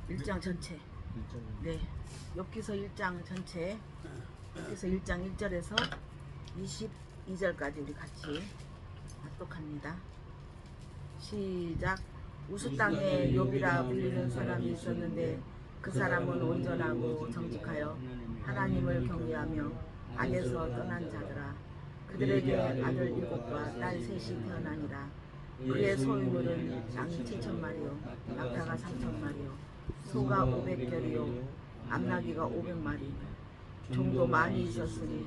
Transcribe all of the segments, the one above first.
1장 전체. 네. 욥기서 1장 전체. 욥기서 1장 1절에서 22절까지 우리 같이 합독합니다. 시작. 우스 땅에 욥이라 불리는 사람이 있었는데 그 사람은 온전하고 정직하여 하나님을 경외하며 악에서 떠난 자더라. 그들에게 아들 7과 딸 3이 태어나니라. 그의 소유물은 양이 7,000마리요 낙타가 3,000마리요 소가 500결이요 암나귀가 500마리 종도 많이 있었으니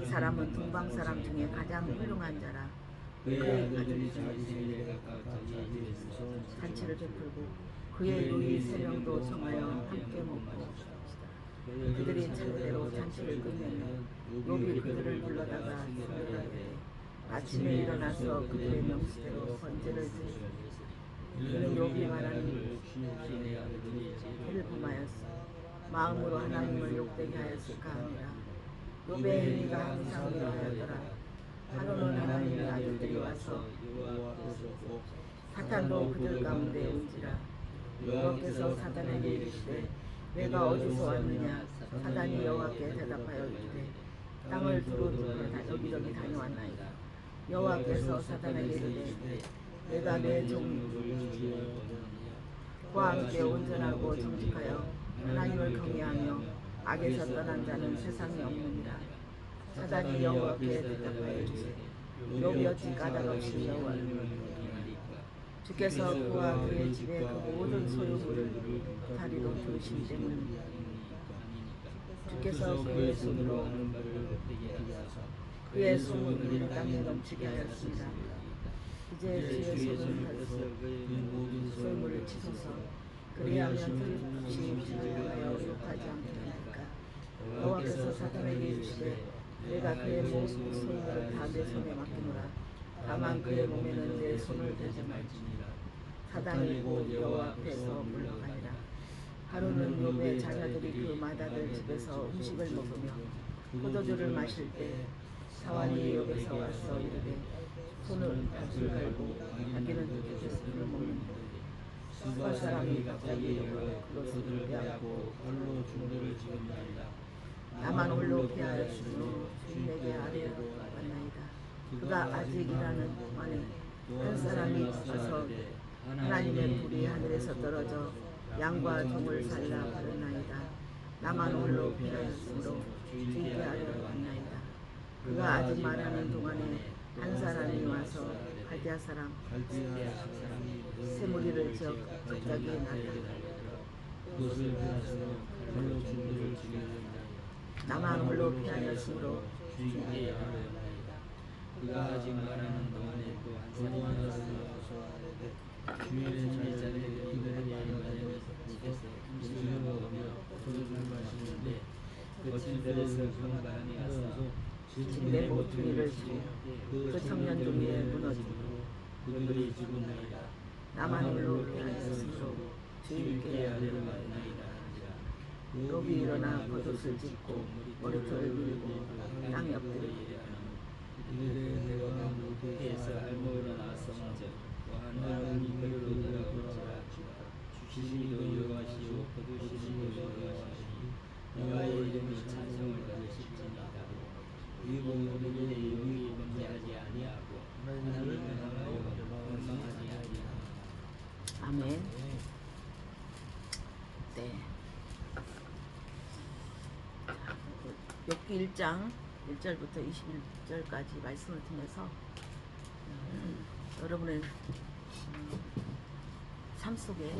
이 사람은 동방 사람 중에 가장 훌륭한 자라. 그의 가족이 잔치를 베풀고 그의 누이 3명도 정하여 함께 먹고 그들이 차례대로 잔치를 끝내면 욥이 그들을 불러다가 소개하되 아침에 일어나서 그들의 명수대로 번제를 드리고 그는 욥이 말하는 해를 범하였어. 마음으로 하나님을 욕되게 하였을까 하니라. 욥의 행위가 항상 이러하였더라. 하루는 하나님의 아들들이 와서 사탄도 그들 가운데 온지라. 여호와께서 사탄에게 이르시되 내가 어디서 왔느냐. 사탄이 여호와께 대답하여 이르되 땅을 두루두루 여기저기 다녀왔나이다. 여호와께서 사탄에게 이르되 내가 내 종과 함께 온전하고 정직하여 하나님을 경외하며 악에서 떠난 자는 세상에 없느니라. 사탄이 여호와께 대답하여 이르되 욥이 어찌 까닭없이 여호와를 주께서 그와 그의 집에 그 모든 소유물을 다리로 두신 때문이니까. 주께서 그의 손으로 그의 소문을 땅에 넘치게 하였습니다. 이제 주의 손을 다져서 소유물을 치소서. 그리하면 틀림없이 주하여 욕하지 않게 하니까. 여호와께서 사탄에게 이르시되 내가 그의 모든 소유물을 다 내 손에 맡기노라. 다만 그의 몸에는 내 손을 대지 말지니라. 사단이 곧 여호와 앞에서 물러가니라. 하루는 욥의 자녀들이 그 마다들 집에서 음식을 먹으며 포도주를 마실 때 사환이 욥에서 와서 이르되 손을 밭을 갈고 자기는 그렇게 술을 먹는다. 수바 사람이 갑자기 욥을 그것을 빼앗고 홀로 중도를 지은나이다. 나만 홀로 피하였으므로 주인에게 아뢰고 왔나이다. 그가 아직 일하는 동안에 한 사람이 와서 하나님의 불이 하늘에서 떨어져 양과 종을 살라 가르나이다. 나만 홀로 피하였으므로 주인께 아뢰러 왔나이다. 그가 아직 말하는 동안에 한 사람이 와서 갈대아 사람 세무리를 지어 갑자기 나타나더라. 나만 홀로 피하였으므로 주인께 아뢰러 그가 아직 말하는 동안에 또 한 사람이 와서 주일의 자리에 그들에게 말하여 주께서 음식을 먹으며 포도주를 마시는데 거친 들에서 큰 바람이 와서 침대 모퉁이를 치고 그 청년 종이에 무너지므로 그들이 죽었나이다. 나만 홀로 피하였으므로 주인께 아뢰러 왔나이다. 욥이 일어나 겉옷을 찢고 머리털을 밀고 땅에 엎드리고 이르되 내가 목에서 알목으로 나서 먼저 하나님이 그를 얻으라고라. 주시기도 여호와시오 거두시기도 여호와시니 여호와의 이름이 찬송을 받으실지니라. 이는 우리에게 영이 범죄하지 아니하고 하나님을 향하여 원망하지 아니하고. 아멘. 네. 욥기 1장 1절부터 21절까지 말씀을 통해서 여러분의 삶 속에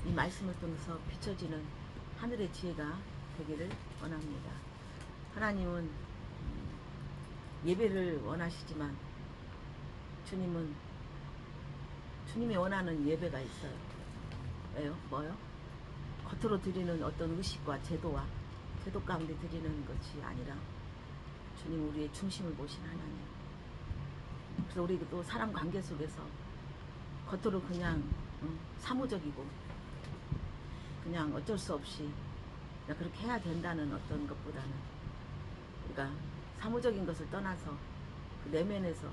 이 말씀을 통해서 비춰지는 하늘의 지혜가 되기를 원합니다. 하나님은 예배를 원하시지만 주님이 원하는 예배가 있어요. 왜요? 뭐요? 겉으로 드리는 어떤 의식과 제도 가운데 드리는 것이 아니라 주님 우리의 중심을 보신 하나님. 그래서 우리 또 사람 관계 속에서 겉으로 그냥 사무적이고 그냥 어쩔 수 없이 그렇게 해야 된다는 어떤 것보다는 우리가 사무적인 것을 떠나서 그 내면에서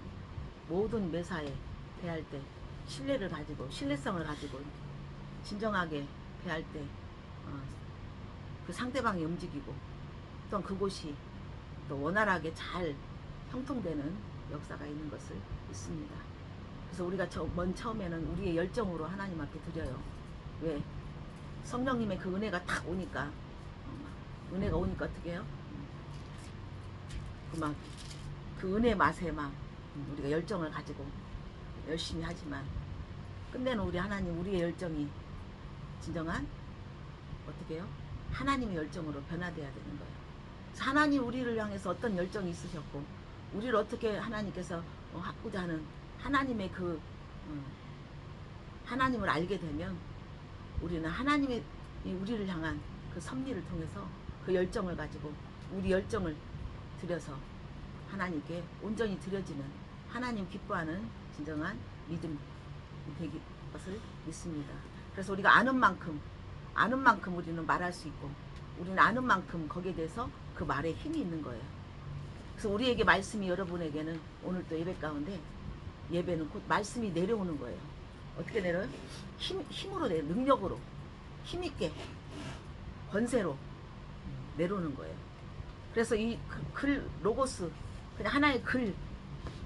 모든 매사에 대할 때 신뢰성을 가지고 진정하게 대할 때 그 상대방이 움직이고 또 그곳이 또 원활하게 잘 형통되는 역사가 있는 것을 믿습니다. 그래서 우리가 먼 처음에는 우리의 열정으로 하나님 앞에 드려요. 왜? 성령님의 그 은혜가 탁 오니까 은혜가 오니까 어떻게 해요? 그 은혜 맛에 막 우리가 열정을 가지고 열심히 하지만 끝내는 우리 하나님, 우리의 열정이 진정한 어떻게 해요? 하나님의 열정으로 변화돼야 되는 거예요. 그래서 하나님 우리를 향해서 어떤 열정이 있으셨고 우리를 어떻게 하나님께서 하고자 하는 하나님의 그 하나님을 알게 되면 우리는 하나님의 우리를 향한 그 섭리를 통해서 그 열정을 가지고 우리 열정을 들여서 하나님께 온전히 드려지는 하나님 기뻐하는 진정한 믿음 되기 것을 믿습니다. 그래서 우리가 아는 만큼 우리는 말할 수 있고 우리는 아는 만큼 거기에 대해서 그 말에 힘이 있는 거예요. 그래서 우리에게 말씀이 여러분에게는 오늘 또 예배 가운데 예배는 곧 말씀이 내려오는 거예요. 어떻게 내려요? 힘으로 내려, 능력으로 힘있게 권세로 내려오는 거예요. 그래서 이 글 로고스 그냥 하나의 글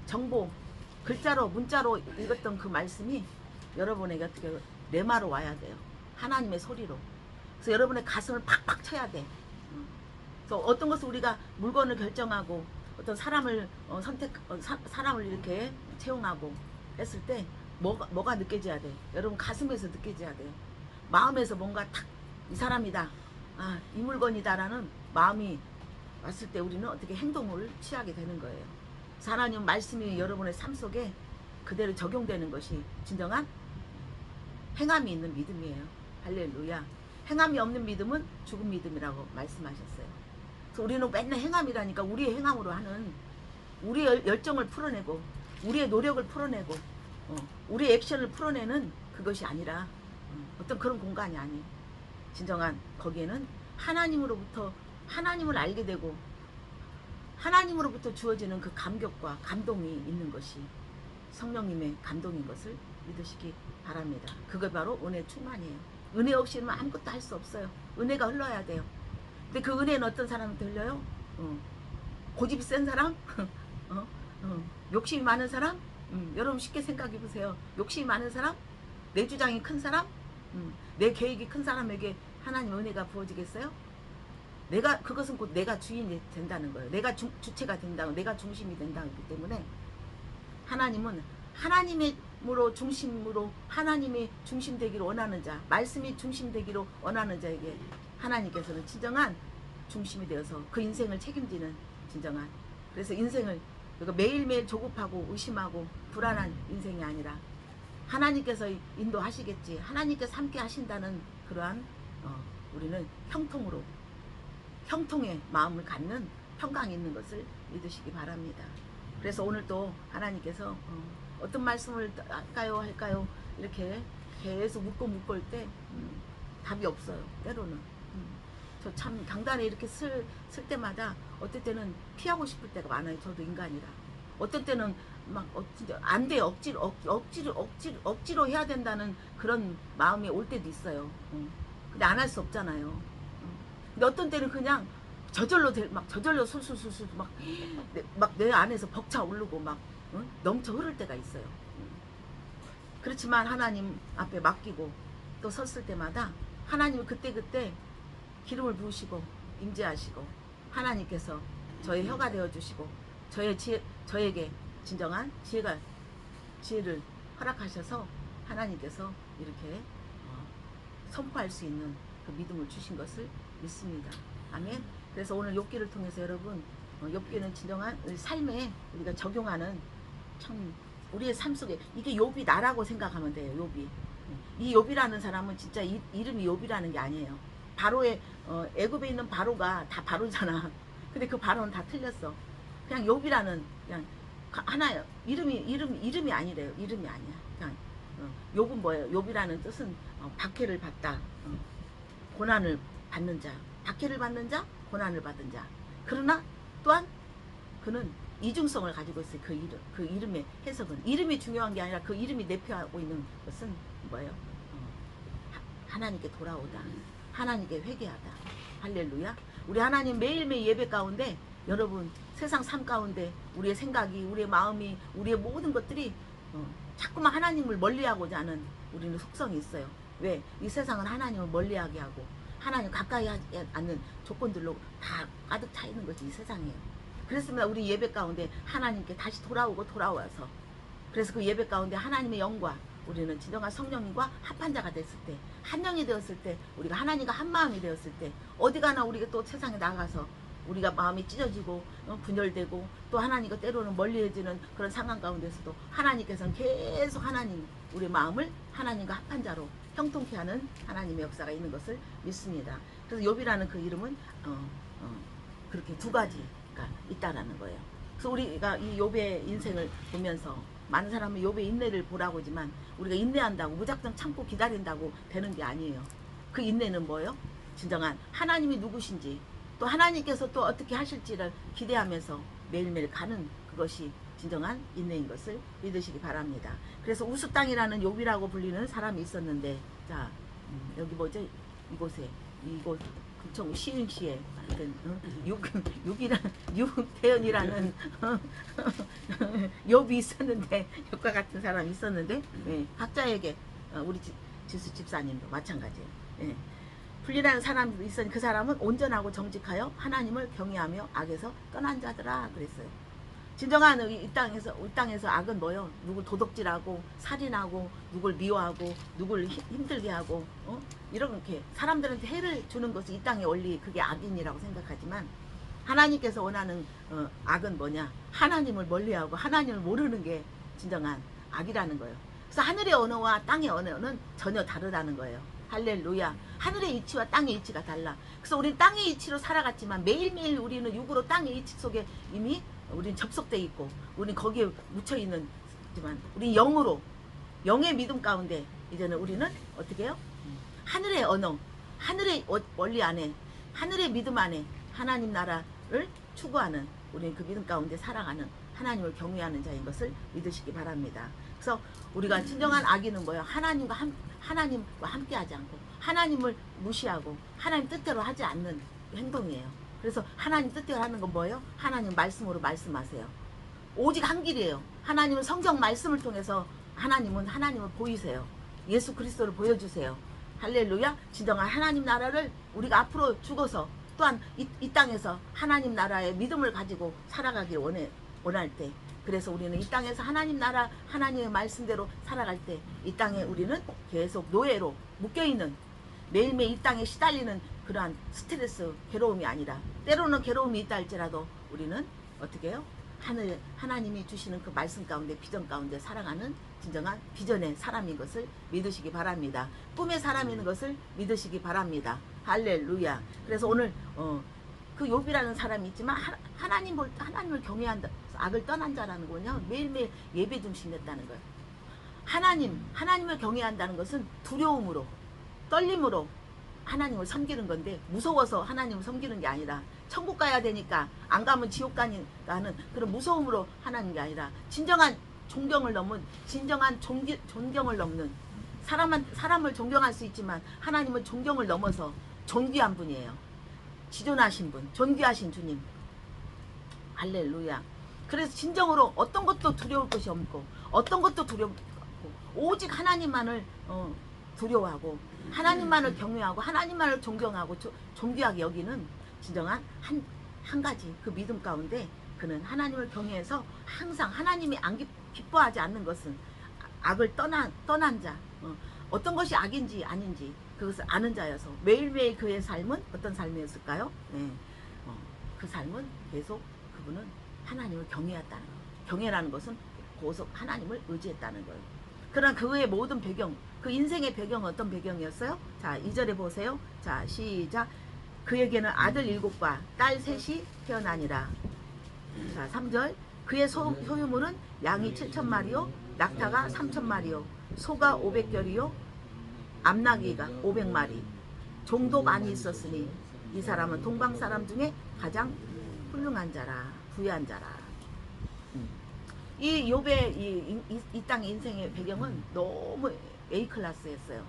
정보 글자로 문자로 읽었던 그 말씀이 여러분에게 어떻게 레마로 와야 돼요. 하나님의 소리로. 그래서 여러분의 가슴을 팍팍 쳐야 돼. 그래서 어떤 것을 우리가 물건을 결정하고 어떤 사람을 사람을 이렇게 채용하고 했을 때 뭐가 느껴져야 돼. 여러분 가슴에서 느껴져야 돼요. 마음에서 뭔가 탁 이 사람이다. 이 물건이다라는 마음이 왔을 때 우리는 어떻게 행동을 취하게 되는 거예요. 하나님 말씀이 여러분의 삶 속에 그대로 적용되는 것이 진정한 행함이 있는 믿음이에요. 할렐루야. 행함이 없는 믿음은 죽은 믿음이라고 말씀하셨어요. 그래서 우리는 맨날 행함이라니까 우리의 행함으로 하는 우리의 열정을 풀어내고 우리의 노력을 풀어내고 우리의 액션을 풀어내는 그것이 아니라 어떤 그런 공간이 아니에요. 진정한 거기에는 하나님으로부터 하나님을 알게 되고 하나님으로부터 주어지는 그 감격과 감동이 있는 것이 성령님의 감동인 것을 믿으시기 바랍니다. 그게 바로 은혜 충만이에요. 은혜 없이는 아무것도 할 수 없어요. 은혜가 흘러야 돼요. 근데 그 은혜는 어떤 사람한테 흘려요? 고집이 센 사람? 욕심이 많은 사람? 여러분 쉽게 생각해 보세요. 욕심이 많은 사람? 내 주장이 큰 사람? 내 계획이 큰 사람에게 하나님 은혜가 부어지겠어요? 그것은 곧 내가 주인이 된다는 거예요. 내가 주체가 된다고, 내가 중심이 된다기 때문에 하나님은 하나님으로 중심으로 하나님이 중심되기를 원하는 자, 말씀이 중심되기를 원하는 자에게 하나님께서는 진정한 중심이 되어서 그 인생을 책임지는 진정한 그래서 인생을 매일매일 조급하고 의심하고 불안한 인생이 아니라 하나님께서 인도하시겠지, 하나님께서 함께 하신다는 그러한 우리는 형통의 마음을 갖는 평강이 있는 것을 믿으시기 바랍니다. 그래서 오늘 또 하나님께서 어떤 말씀을 할까요? 이렇게 계속 묻고 올 때 답이 없어요. 때로는 저 참 강단에 이렇게 쓸 때마다 어떨 때는 피하고 싶을 때가 많아요. 저도 인간이라. 어떤 때는 막 안 돼, 억지로 해야 된다는 그런 마음이 올 때도 있어요. 근데 안 할 수 없잖아요. 근데 어떤 때는 그냥 저절로 술술술술 막 내 안에서 벅차 오르고 막 넘쳐 흐를 때가 있어요. 그렇지만 하나님 앞에 맡기고 또 섰을 때마다 하나님은 그때 기름을 부으시고 임재하시고 하나님께서 저의 혀가 되어주시고 저에게 진정한 지혜를 허락하셔서 하나님께서 이렇게 선포할 수 있는 그 믿음을 주신 것을 믿습니다. 아멘. 그래서 오늘 욥기를 통해서 여러분 욥기는 진정한 삶에 우리가 적용하는 참 우리의 삶 속에 이게 욥이 나라고 생각하면 돼요. 욥이. 이 욥이라는 사람은 진짜 이름이 욥이라는 게 아니에요. 바로의 애굽에 있는 바로가 다 바로잖아. 근데 그 바로는 다 틀렸어. 그냥 욥이라는 그냥 하나예요. 이름이 아니래요. 이름이 아니야. 그냥 욥은 뭐예요? 욥이라는 뜻은 박해를 받다. 고난을 받는 자. 박해를 받는 자, 고난을 받은 자. 그러나 또한 그는 이중성을 가지고 있어요. 그 이름의 해석은. 이름이 중요한 게 아니라 그 이름이 내포하고 있는 것은 뭐예요? 하나님께 돌아오다. 하나님께 회개하다. 할렐루야. 우리 하나님 매일매일 예배 가운데 여러분 세상 삶 가운데 우리의 생각이 우리의 마음이 우리의 모든 것들이 자꾸만 하나님을 멀리하고자 하는 우리는 속성이 있어요. 왜? 이 세상은 하나님을 멀리하게 하고 하나님 가까이 하지 않는 조건들로 다 가득 차 있는 것이 이 세상이에요. 그렇습니다. 우리 예배 가운데 하나님께 다시 돌아와서 그래서 그 예배 가운데 하나님의 영과 우리는 진정한 성령님과 합한 자가 됐을 때, 한 영이 되었을 때, 우리가 하나님과 한 마음이 되었을 때 어디 가나 우리가 또 세상에 나가서 우리가 마음이 찢어지고 분열되고 또 하나님과 때로는 멀리해지는 그런 상황 가운데서도 하나님께서는 계속 우리 마음을 하나님과 합한 자로 형통케 하는 하나님의 역사가 있는 것을 믿습니다. 그래서 욥이라는 그 이름은 그렇게 두 가지가 있다라는 거예요. 그래서 우리가 이 욥의 인생을 보면서 많은 사람은 욥의 인내를 보라고 하지만 우리가 인내한다고 무작정 참고 기다린다고 되는 게 아니에요. 그 인내는 뭐예요? 진정한 하나님이 누구신지 또 하나님께서 또 어떻게 하실지를 기대하면서 매일매일 가는 그것이 진정한 인내인 것을 믿으시기 바랍니다. 그래서 우수땅이라는 욥이라고 불리는 사람이 있었는데 자 여기 뭐죠? 이곳 금청 시흥시에 육태연이라는 욥이 있었는데 욥과 같은 사람이 있었는데 각자에게 우리 지수 집사님도 마찬가지예요. 풀리라는 사람이 있었는데 그 사람은 온전하고 정직하여 하나님을 경외하며 악에서 떠난 자더라 그랬어요. 진정한 이 땅에서 악은 뭐요? 누굴 도둑질하고 살인하고 누굴 미워하고 누굴 힘들게 하고 이렇게 사람들한테 해를 주는 것이 이 땅의 원리 그게 악인이라고 생각하지만 하나님께서 원하는 악은 뭐냐? 하나님을 멀리하고 하나님을 모르는 게 진정한 악이라는 거예요. 그래서 하늘의 언어와 땅의 언어는 전혀 다르다는 거예요. 할렐루야. 하늘의 이치와 땅의 이치가 달라. 그래서 우리는 땅의 이치로 살아갔지만 매일매일 우리는 육으로 땅의 이치 속에 이미 우리는 접속돼 있고 우리는 거기에 묻혀있는 지만 우리 영으로 영의 믿음 가운데 이제는 우리는 어떻게 해요? 하늘의 언어 하늘의 원리 안에 하늘의 믿음 안에 하나님 나라를 추구하는 우리는 그 믿음 가운데 살아가는 하나님을 경외하는 자인 것을 믿으시기 바랍니다. 그래서 우리가 진정한 악인은 뭐예요? 하나님과 함께하지 않고 하나님을 무시하고 하나님 뜻대로 하지 않는 행동이에요. 그래서 하나님 뜻대로 하는 건 뭐예요? 하나님 말씀으로 말씀하세요. 오직 한 길이에요. 하나님은 성경 말씀을 통해서 하나님을 보이세요. 예수 그리스도를 보여주세요. 할렐루야. 진정한 하나님 나라를 우리가 앞으로 죽어서 또한 이 땅에서 하나님 나라의 믿음을 가지고 살아가길 원할 때 그래서 우리는 이 땅에서 하나님 나라 하나님의 말씀대로 살아갈 때 이 땅에 우리는 계속 노예로 묶여있는 매일매일 이 땅에 시달리는 그러한 스트레스 괴로움이 아니라 때로는 괴로움이 있다 할지라도 우리는 어떻게 해요? 하나님이 주시는 그 말씀 가운데 비전 가운데 살아가는 진정한 비전의 사람인 것을 믿으시기 바랍니다. 꿈의 사람인 것을 믿으시기 바랍니다. 할렐루야. 그래서 오늘 그 욥이라는 사람이 있지만 하나님을 경외한다. 악을 떠난 자라는 거냐? 매일매일 예배 중심이었다는 거예요. 하나님을 경외한다는 것은 두려움으로 떨림으로 하나님을 섬기는 건데 무서워서 하나님을 섬기는 게 아니라 천국 가야 되니까 안 가면 지옥 가는 그런 무서움으로 하나님 게 아니라 진정한 존경을 넘은 진정한 존경을 넘는 사람을 존경할 수 있지만 하나님은 존경을 넘어서 존귀한 분이에요. 지존하신 분, 존귀하신 주님. 할렐루야. 그래서 진정으로 어떤 것도 두려울 것이 없고 어떤 것도 두렵고 오직 하나님만을 두려워하고 하나님만을 경외하고 하나님만을 존경하고 존귀하게 여기는 진정한 한 가지 그 믿음 가운데 그는 하나님을 경외해서 항상 하나님이 안 기뻐하지 않는 것은 악을 떠난 자 어떤 것이 악인지 아닌지 그것을 아는 자여서 매일매일 그의 삶은 어떤 삶이었을까요? 네. 그 삶은 계속 그분은 하나님을 경외했다는 거예요. 경외라는 것은 고속 하나님을 의지했다는 거예요. 그러나 그의 모든 배경 그 인생의 배경은 어떤 배경이었어요? 자 2절에 보세요. 자 시작. 그에게는 아들 7과 딸 3이 태어나니라. 자 3절. 그의 소유물은 양이 7,000마리요 낙타가 3,000마리요 소가 500결이요 암나귀가 500마리 종도 많이 있었으니 이 사람은 동방 사람 중에 가장 훌륭한 자라 부유한 자라. 이 욥의 이 땅의 인생의 배경은 너무 A클래스였어요.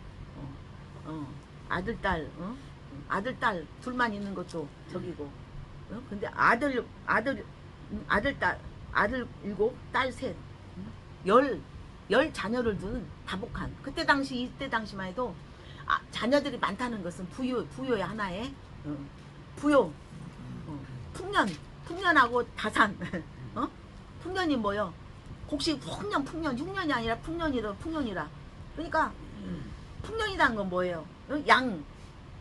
아들 딸 아들 딸 둘만 있는 것도 적이고 근데 아들 일곱 딸 셋 열 자녀를 둔 다복한 그때 당시 이때 당시만 해도 자녀들이 많다는 것은 부요의 하나의 부요 풍년하고 다산 풍년이 뭐요? 곡식 풍년 흉년이 아니라 풍년이라 그러니까 풍년이라는 건 뭐예요? 양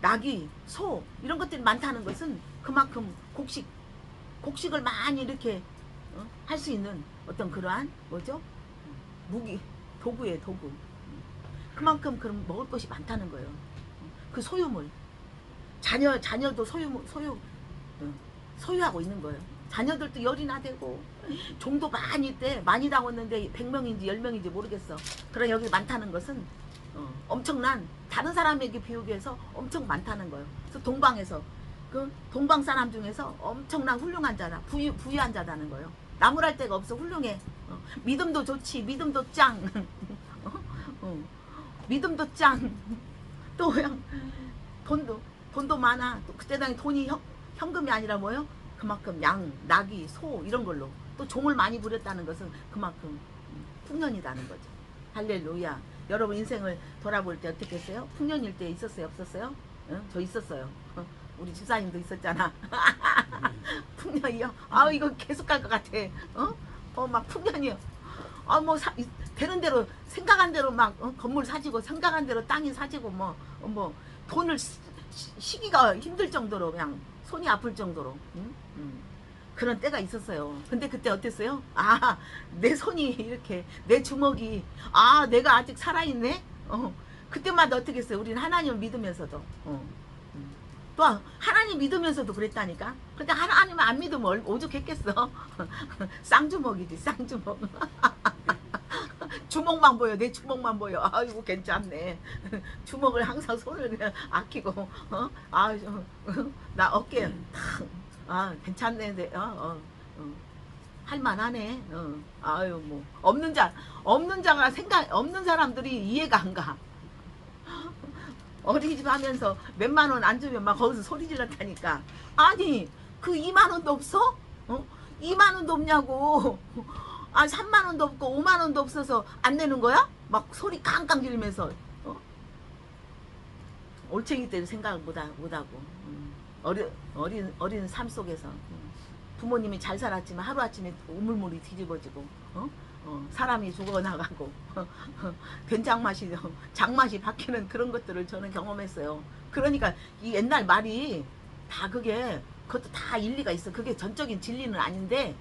낙이 소 이런 것들이 많다는 것은 그만큼 곡식을 많이 이렇게 할 수 있는 어떤 그러한 뭐죠? 무기 도구예요 도구. 그만큼 그럼 먹을 것이 많다는 거예요. 그 소유물 자녀도 소유하고 있는 거예요. 자녀들도 열이나 되고 종도 많이 있대. 많이 나왔는데 100명인지 10명인지 모르겠어. 그런 여기 많다는 것은 엄청난 다른 사람에게 비교해서 엄청 많다는 거예요. 그래서 동방에서 그 동방 사람 중에서 엄청난 훌륭한 자다. 부유한 자다는 거예요. 나무랄 데가 없어. 훌륭해. 믿음도 좋지. 믿음도 짱. 믿음도 짱. 또 그냥 돈도 많아. 또 그때 당시 돈이 현금이 아니라 뭐요? 그만큼 양, 낙이, 소 이런 걸로 또 종을 많이 부렸다는 것은 그만큼 풍년이라는 거죠. 할렐루야. 여러분 인생을 돌아볼 때 어떻게 했어요? 풍년일 때 있었어요? 없었어요? 저 있었어요. 우리 집사님도 있었잖아. 풍년이요? 이거 계속 갈 것 같아. 막 풍년이요. 뭐 되는 대로 생각한 대로 막 건물 사지고 생각한 대로 땅이 사지고 뭐 돈을 시기가 힘들 정도로 그냥 손이 아플 정도로 그런 때가 있었어요. 근데 그때 어땠어요? 내 손이 이렇게 내 주먹이 내가 아직 살아있네. 그때마다 어떻게 했어요? 우리는 하나님을 믿으면서도 또 하나님 믿으면서도 그랬다니까. 근데 하나님을 안 믿으면 오죽했겠어. 쌍주먹이지 쌍주먹. 주먹만 보여. 내 주먹만 보여. 아이고 괜찮네. 주먹을 항상 손을 그냥 아끼고 나 어깨 괜찮네. 할만하네. 아유 뭐 없는 자가 없는 사람들이 이해가 안 가. 어린이집 하면서 몇만 원 안 주면 막 거기서 소리 질렀다니까. 아니 그 2만 원도 없어? 2만 원도 없냐고. 3만 원도 없고 5만 원도 없어서 안 내는 거야? 막 소리 깡깡 지르면서 올챙이 때는 생각을 못하고 어린 삶 속에서 부모님이 잘 살았지만 하루아침에 우물물이 뒤집어지고 사람이 죽어나가고 된장맛이 장맛이 바뀌는 그런 것들을 저는 경험했어요. 그러니까 이 옛날 말이 다 그것도 다 일리가 있어. 그게 전적인 진리는 아닌데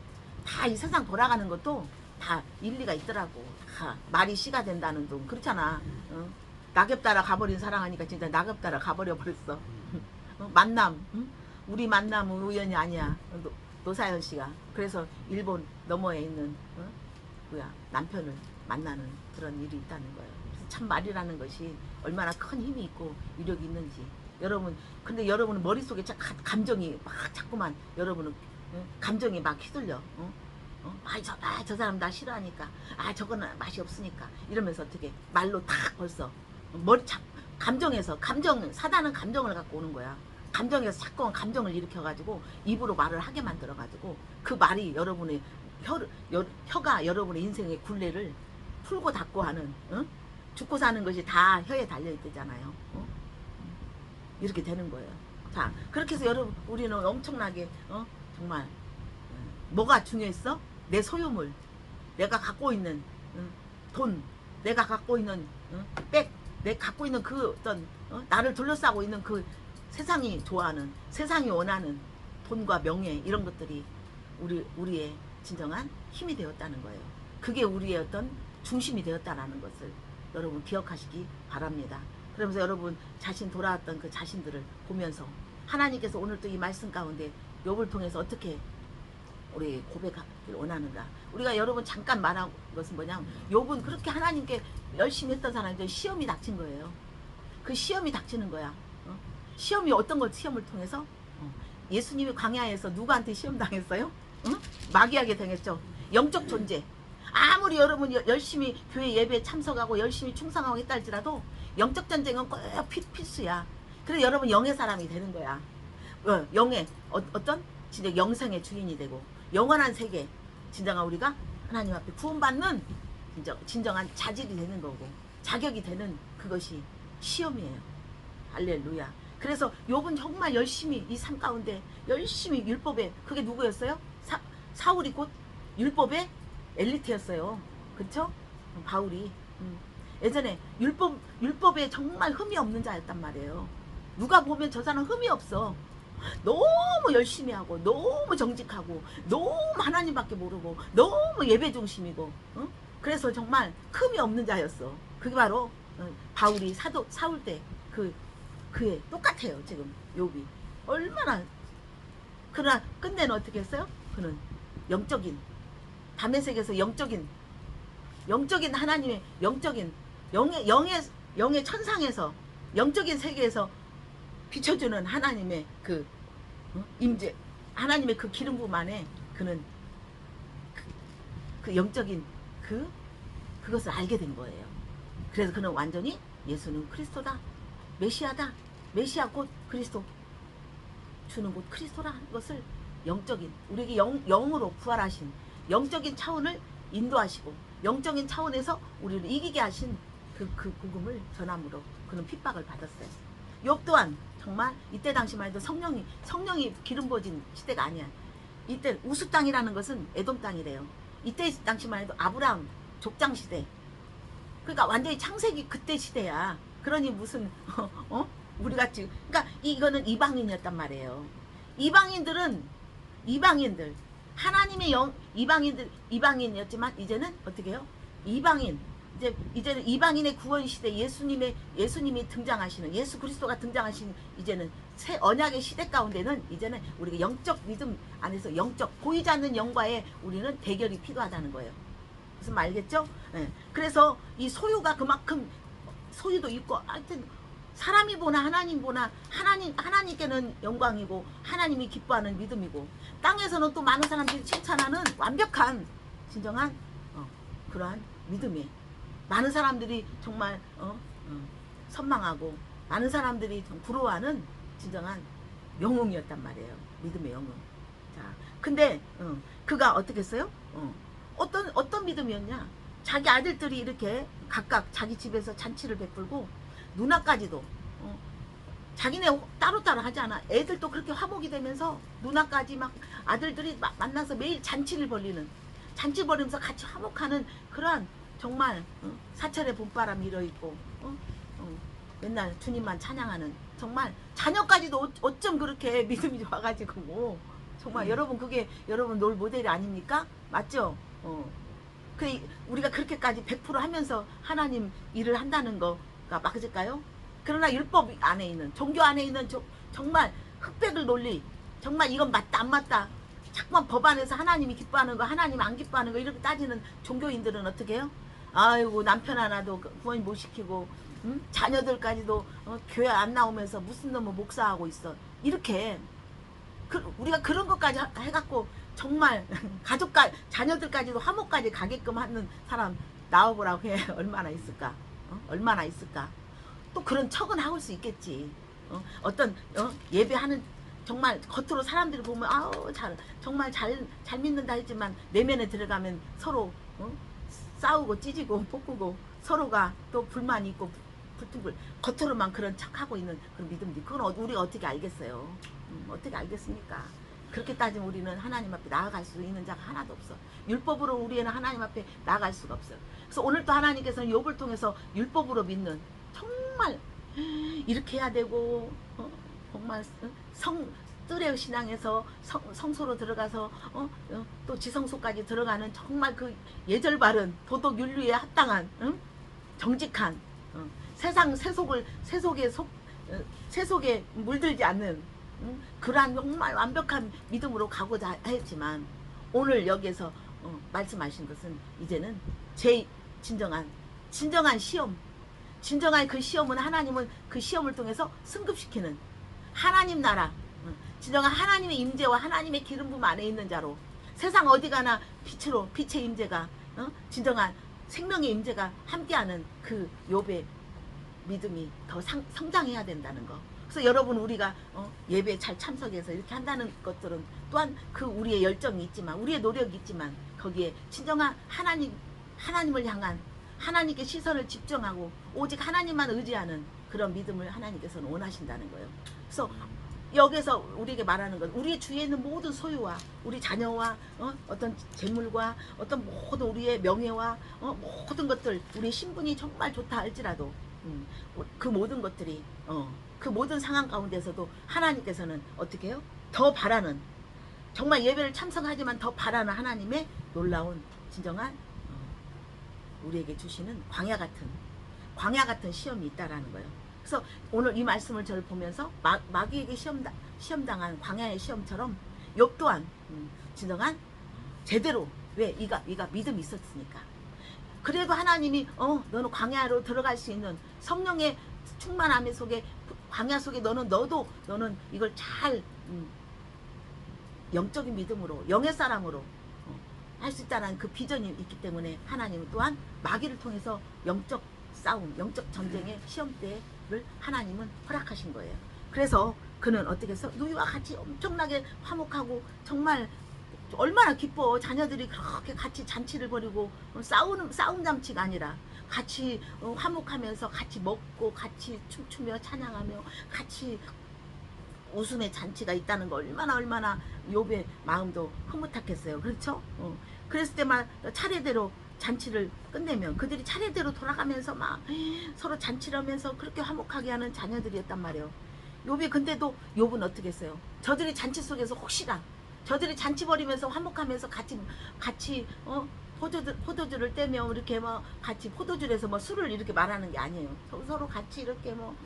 다 이 세상 돌아가는 것도 다 일리가 있더라고. 다 말이 씨가 된다는 둥 그렇잖아. 낙엽 따라 가버린 사랑하니까 진짜 낙엽 따라 가버려 버렸어. 만남 우리 만남은 우연이 아니야. 노사연 씨가 그래서 일본 너머에 있는 남편을 만나는 그런 일이 있다는 거예요. 참 말이라는 것이 얼마나 큰 힘이 있고 위력이 있는지 근데 여러분은 머릿속에 감정이 막 자꾸만 여러분은 감정이 막 휘둘려. 저 사람 나 싫어하니까 저거는 맛이 없으니까 이러면서 어떻게 말로 탁 벌써 감정에서 사단은 감정을 갖고 오는 거야. 감정에서 자꾸 감정을 일으켜가지고 입으로 말을 하게 만들어가지고 그 말이 여러분의 혀가 여러분의 인생의 굴레를 풀고 닫고 하는 죽고 사는 것이 다 혀에 달려있대잖아요. 이렇게 되는 거예요. 자 그렇게 해서 여러분 우리는 엄청나게 정말 뭐가 중요했어? 내 소유물 내가 갖고 있는 돈 내가 갖고 있는 내가 갖고 있는 그 어떤 나를 둘러싸고 있는 그 세상이 좋아하는 세상이 원하는 돈과 명예 이런 것들이 우리의 진정한 힘이 되었다는 거예요. 그게 우리의 어떤 중심이 되었다는 것을 여러분 기억하시기 바랍니다. 그러면서 여러분 자신 돌아왔던 그 자신들을 보면서 하나님께서 오늘 또 이 말씀 가운데 욥을 통해서 어떻게 우리 고백하길 원하는가. 우리가 여러분 잠깐 말한 것은 뭐냐면 욥은 그렇게 하나님께 열심히 했던 사람인데 시험이 닥친 거예요. 그 시험이 닥치는 거야. 시험이 어떤 걸 시험을 통해서? 예수님이 광야에서 누구한테 시험 당했어요? 마귀에게 당했죠. 영적 존재. 아무리 여러분 열심히 교회 예배에 참석하고 열심히 충성하고 했다 할지라도 영적 전쟁은 꼭 필수야. 그래서 여러분 영의 사람이 되는 거야. 영의 어떤 진짜 영생의 주인이 되고 영원한 세계 진정한 우리가 하나님 앞에 구원받는 진정한 자질이 되는 거고 자격이 되는 그것이 시험이에요. 할렐루야. 그래서 욥은 정말 열심히 이 삶 가운데 열심히 율법에 그게 누구였어요? 사울이 곧 율법의 엘리트였어요. 그쵸? 바울이 예전에 율법에 정말 흠이 없는 자였단 말이에요. 누가 보면 저 사람 흠이 없어. 너무 열심히 하고 너무 정직하고 너무 하나님밖에 모르고 너무 예배 중심이고 그래서 정말 흠이 없는 자였어. 그게 바로 바울이 사울 때 그에 똑같아요. 지금 욥이 얼마나. 그러나 끝내는 어떻게 했어요? 그는 영적인 다메섹에서 영적인 하나님의 영적인 영의 천상에서 영적인 세계에서 비춰주는 하나님의 그 임재, 하나님의 그 기름 부음 안에 그는 그 영적인 그것을 알게 된 거예요. 그래서 그는 완전히 예수는 그리스도다, 메시아다, 메시아 곧 그리스도, 주는 곧 그리스도라는 것을 영적인 우리에게 영으로 부활하신 영적인 차원을 인도하시고 영적인 차원에서 우리를 이기게 하신 그 복음을 전함으로 그는 핍박을 받았어요. 욥 또한 정말 이때 당시만 해도 성령이 기름 부어진 시대가 아니야. 이때 우스 땅이라는 것은 에돔 땅이래요. 이때 당시만 해도 아브라함 족장 시대. 그러니까 완전히 창세기 그때 시대야. 그러니 무슨 우리가 지금 그러니까 이거는 이방인이었단 말이에요. 이방인들 하나님의 이방인이었지만 이제는 어떻게 해요? 이제는 이방인의 구원 시대 예수님이 등장하시는 예수 그리스도가 등장하시는 이제는 새 언약의 시대 가운데는 이제는 우리가 영적 믿음 안에서 영적 보이지 않는 영과의 우리는 대결이 필요하다는 거예요. 무슨 말 알겠죠? 네. 그래서 이 소유가 그만큼 소유도 있고 하여튼 사람이 보나 하나님 보나 하나님께는 영광이고 하나님이 기뻐하는 믿음이고 땅에서는 또 많은 사람들이 칭찬하는 완벽한 진정한 그러한 믿음이 많은 사람들이 정말 선망하고 많은 사람들이 좀 부러워하는 진정한 영웅이었단 말이에요. 믿음의 영웅. 자, 근데 그가 어떻게 했어요? 어떤 믿음이었냐? 자기 아들들이 이렇게 각각 자기 집에서 잔치를 베풀고 누나까지도 자기네 따로따로 하지 않아. 애들도 그렇게 화목이 되면서 누나까지 막 아들들이 만나서 매일 잔치를 벌리면서 같이 화목하는 그러한 정말 사철의 봄바람이 일어있고 맨날 주님만 찬양하는 정말 자녀까지도 어쩜 그렇게 믿음이 좋아가지고 정말 여러분 그게 여러분 롤 모델이 아닙니까? 맞죠? 우리가 그렇게까지 100% 하면서 하나님 일을 한다는 거가 맞을까요? 그러나 율법 안에 있는 종교 안에 있는 정말 흑백을 논리 정말 이건 맞다 안 맞다 자꾸만 법 안에서 하나님이 기뻐하는 거 하나님 안 기뻐하는 거 이렇게 따지는 종교인들은 어떻게 해요? 아이고 남편 하나도 구원 못 시키고 자녀들까지도 교회 안 나오면서 무슨 놈의 목사하고 있어 이렇게 우리가 그런 것까지 해갖고 정말 자녀들까지도 화목까지 가게끔 하는 사람 나와보라고 해. 얼마나 있을까? 얼마나 있을까? 또 그런 척은 하고 수 있겠지. 예배하는 정말 겉으로 사람들이 보면 정말 잘 믿는다 했지만 내면에 들어가면 서로 싸우고 찢이고 볶고 서로가 또 불만이 있고 불평불 겉으로만 그런 척하고 있는 그런 믿음들 그건 우리가 어떻게 알겠어요? 어떻게 알겠습니까? 그렇게 따지면 우리는 하나님 앞에 나아갈 수 있는 자가 하나도 없어. 율법으로 우리는 하나님 앞에 나아갈 수가 없어요. 그래서 오늘 또 하나님께서는 욥을 통해서 율법으로 믿는 정말 이렇게 해야 되고 정말 뜰의 신앙에서 성소로 들어가서 또 지성소까지 들어가는 정말 그 예절 바른 도덕 윤리에 합당한 정직한 세상 세속에 물들지 않는 그러한 정말 완벽한 믿음으로 가고자 했지만 오늘 여기에서 말씀하신 것은 이제는 진정한 시험 진정한 그 시험은 하나님은 그 시험을 통해서 승급시키는 하나님 나라 진정한 하나님의 임재와 하나님의 기름 부음 안에 있는 자로 세상 어디 가나 빛의 임재가 진정한 생명의 임재가 함께하는 그 욥의 믿음이 더 성장해야 된다는 거. 그래서 여러분 우리가 예배에 잘 참석해서 이렇게 한다는 것들은 또한 그 우리의 열정이 있지만 우리의 노력이 있지만 거기에 진정한 하나님을 향한 하나님께 시선을 집중하고 오직 하나님만 의지하는 그런 믿음을 하나님께서는 원하신다는 거예요. 그래서 여기서 우리에게 말하는 건 우리의 주위에 있는 모든 소유와 우리 자녀와 어떤 재물과 어떤 모든 우리의 명예와 모든 것들 우리의 신분이 정말 좋다 할지라도 그 모든 것들이 그 모든 상황 가운데서도 하나님께서는 어떻게 해요? 더 바라는 정말 예배를 참석하지만 더 바라는 하나님의 놀라운 진정한 우리에게 주시는 광야 같은 시험이 있다라는 거예요. 그래서 오늘 이 말씀을 저를 보면서 마귀에게 시험당한 광야의 시험처럼 욥 또한 진정한 제대로 왜 이가 믿음이 있었으니까 그래도 하나님이 너는 광야로 들어갈 수 있는 성령의 충만함 속에 광야 속에 너는 이걸 잘 영적인 믿음으로 영의 사람으로 할 수 있다는 그 비전이 있기 때문에 하나님은 또한 마귀를 통해서 영적 싸움, 영적 전쟁의 시험대를 하나님은 허락하신 거예요. 그래서 그는 어떻게 해서 누이와 같이 엄청나게 화목하고 정말 얼마나 기뻐. 자녀들이 그렇게 같이 잔치를 벌이고 싸움 잔치가 아니라 같이 화목하면서 같이 먹고 같이 춤추며 찬양하며 같이 웃음의 잔치가 있다는 거 얼마나 욥의 마음도 흐뭇했겠어요. 그렇죠? 그랬을 때만 차례대로 잔치를 끝내면 그들이 차례대로 돌아가면서 막 서로 잔치를 하면서 그렇게 화목하게 하는 자녀들이었단 말이에요. 욥이 근데도 욥은 어떻게 했어요? 저들이 잔치 속에서 혹시나 저들이 잔치 벌이면서 화목하면서 같이 포도주를 떼며 이렇게 뭐 같이 포도주에서 뭐 술을 이렇게 말하는 게 아니에요. 서로 같이 이렇게 뭐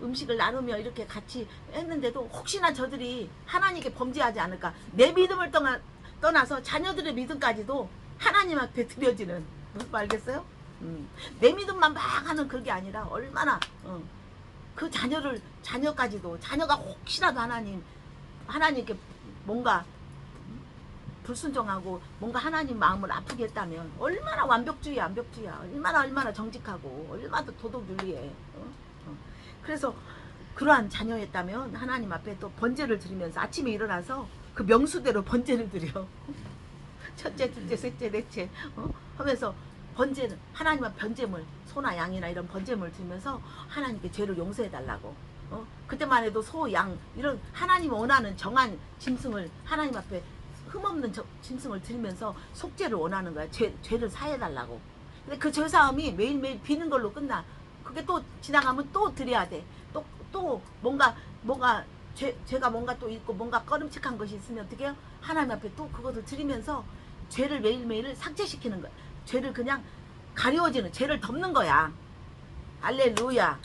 음식을 나누며 이렇게 같이 했는데도 혹시나 저들이 하나님께 범죄하지 않을까. 내 믿음을 떠나서 자녀들의 믿음까지도 하나님 앞에 드려지는 무슨 말 알겠어요? 내 믿음만 막 하는 그게 아니라 얼마나 그 자녀까지도 자녀가 혹시라도 하나님께 뭔가 불순종하고 뭔가 하나님 마음을 아프게 했다면 얼마나 완벽주의야. 얼마나 정직하고 얼마나 도덕윤리해. 그래서 그러한 자녀였다면 하나님 앞에 또 번제를 드리면서 아침에 일어나서 그 명수대로 번제를 드려. 첫째, 둘째, 셋째, 넷째 하면서 번제는 하나님 앞에 번제물 소나 양이나 이런 번제물 드리면서 하나님께 죄를 용서해 달라고. 그때만 해도 소, 양 이런 하나님 원하는 정한 짐승을 하나님 앞에 흠없는 짐승을 드리면서 속죄를 원하는 거야. 죄를 사해 달라고. 근데 그 죄사함이 매일매일 비는 걸로 끝나. 그게 또 지나가면 또 드려야 돼. 또 뭔가 죄가 뭔가 또 있고 뭔가 꺼름칙한 것이 있으면 어떻게 해요? 하나님 앞에 또 그것을 드리면서 죄를 매일매일 삭제시키는 거야. 죄를 그냥 가려워지는, 죄를 덮는 거야. 할렐루야.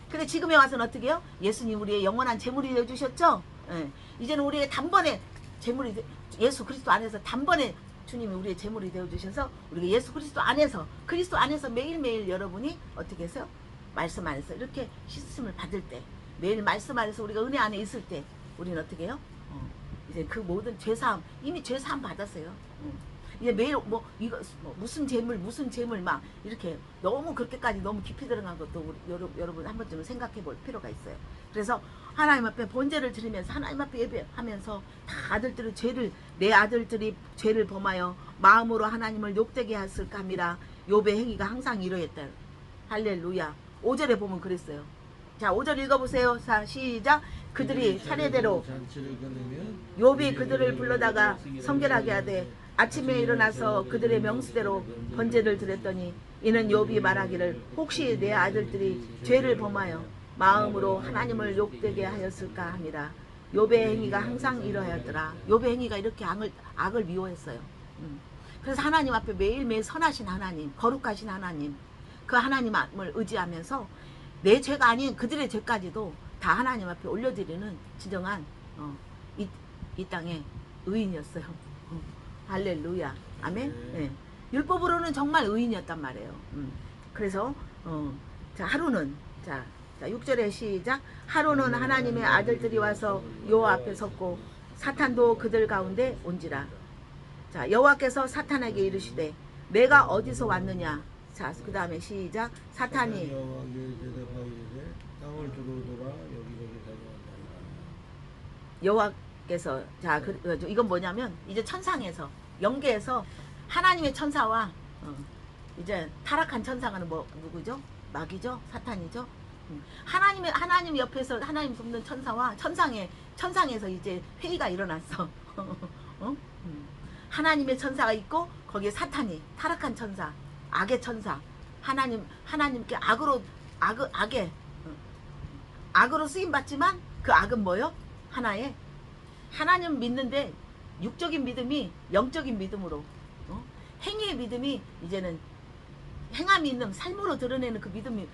근데 지금에 와서는 어떻게 해요? 예수님 우리의 영원한 제물이 되어주셨죠? 이제는 우리의 단번에 제물이 예수 그리스도 안에서 단번에 주님이 우리의 제물이 되어주셔서 우리가 예수 그리스도 안에서 매일매일 여러분이 어떻게 해서요? 말씀 안에서 이렇게 씻음을 받을 때 매일 말씀 안에서 우리가 은혜 안에 있을 때 우리는 어떻게 해요? 이제 그 모든 죄사함 이미 죄사함 받았어요. 이제 매일 이거 무슨 재물 막 이렇게 너무 그렇게까지 너무 깊이 들어간 것도 우리 여러분 한 번쯤은 생각해 볼 필요가 있어요. 그래서 하나님 앞에 번제를 드리면서 하나님 앞에 예배하면서 다 내 아들들이 죄를 범하여 마음으로 하나님을 욕되게 하였을까 함이라. 욥의 행위가 항상 이러했다. 할렐루야. 5절에 보면 그랬어요. 자, 5절 읽어보세요. 자, 시작. 그들이 차례대로 욥이 그들을 불러다가 성결하게 하되 아침에 일어나서 그들의 명수대로 번제를 드렸더니 이는 욥이 말하기를 혹시 내 아들들이 죄를 범하여 마음으로 하나님을 욕되게 하였을까 함이라. 욥의 행위가 항상 이러하였더라. 욥의 행위가 이렇게 악을 미워했어요. 그래서 하나님 앞에 매일매일 선하신 하나님, 거룩하신 하나님, 그 하나님을 의지하면서 내 죄가 아닌 그들의 죄까지도 다 하나님 앞에 올려드리는 진정한 이 땅의 의인이었어요. 할렐루야. 아멘. 네. 율법으로는 정말 의인이었단 말이에요. 그래서 자, 하루는 자 6절에 시작. 하루는 하나님의 아들들이 와서 여호와 앞에 섰고 사탄도 그들 가운데 온지라. 자, 여호와께서 사탄에게 이르시되 내가 어디서 왔느냐 자, 그 다음에 시작. 사탄이 여호와께 대답하이르되 땅을 두루 돌아 여기저기 다녀왔다. 여호와께서 자, 이건 뭐냐면 이제 천상에서 영계에서 하나님의 천사와 이제 타락한 천사가 뭐 누구죠? 마귀죠? 사탄이죠? 하나님 옆에서 하나님 돕는 천사와 천상에서 이제 회의가 일어났어. 어? 하나님의 천사가 있고 거기에 사탄이 타락한 천사, 악의 천사, 하나님께 악으로 쓰임 받지만 그 악은 뭐요? 하나의 하나님 믿는데 육적인 믿음이 영적인 믿음으로 행위의 믿음이 이제는 행함이 있는 삶으로 드러내는 그 믿음의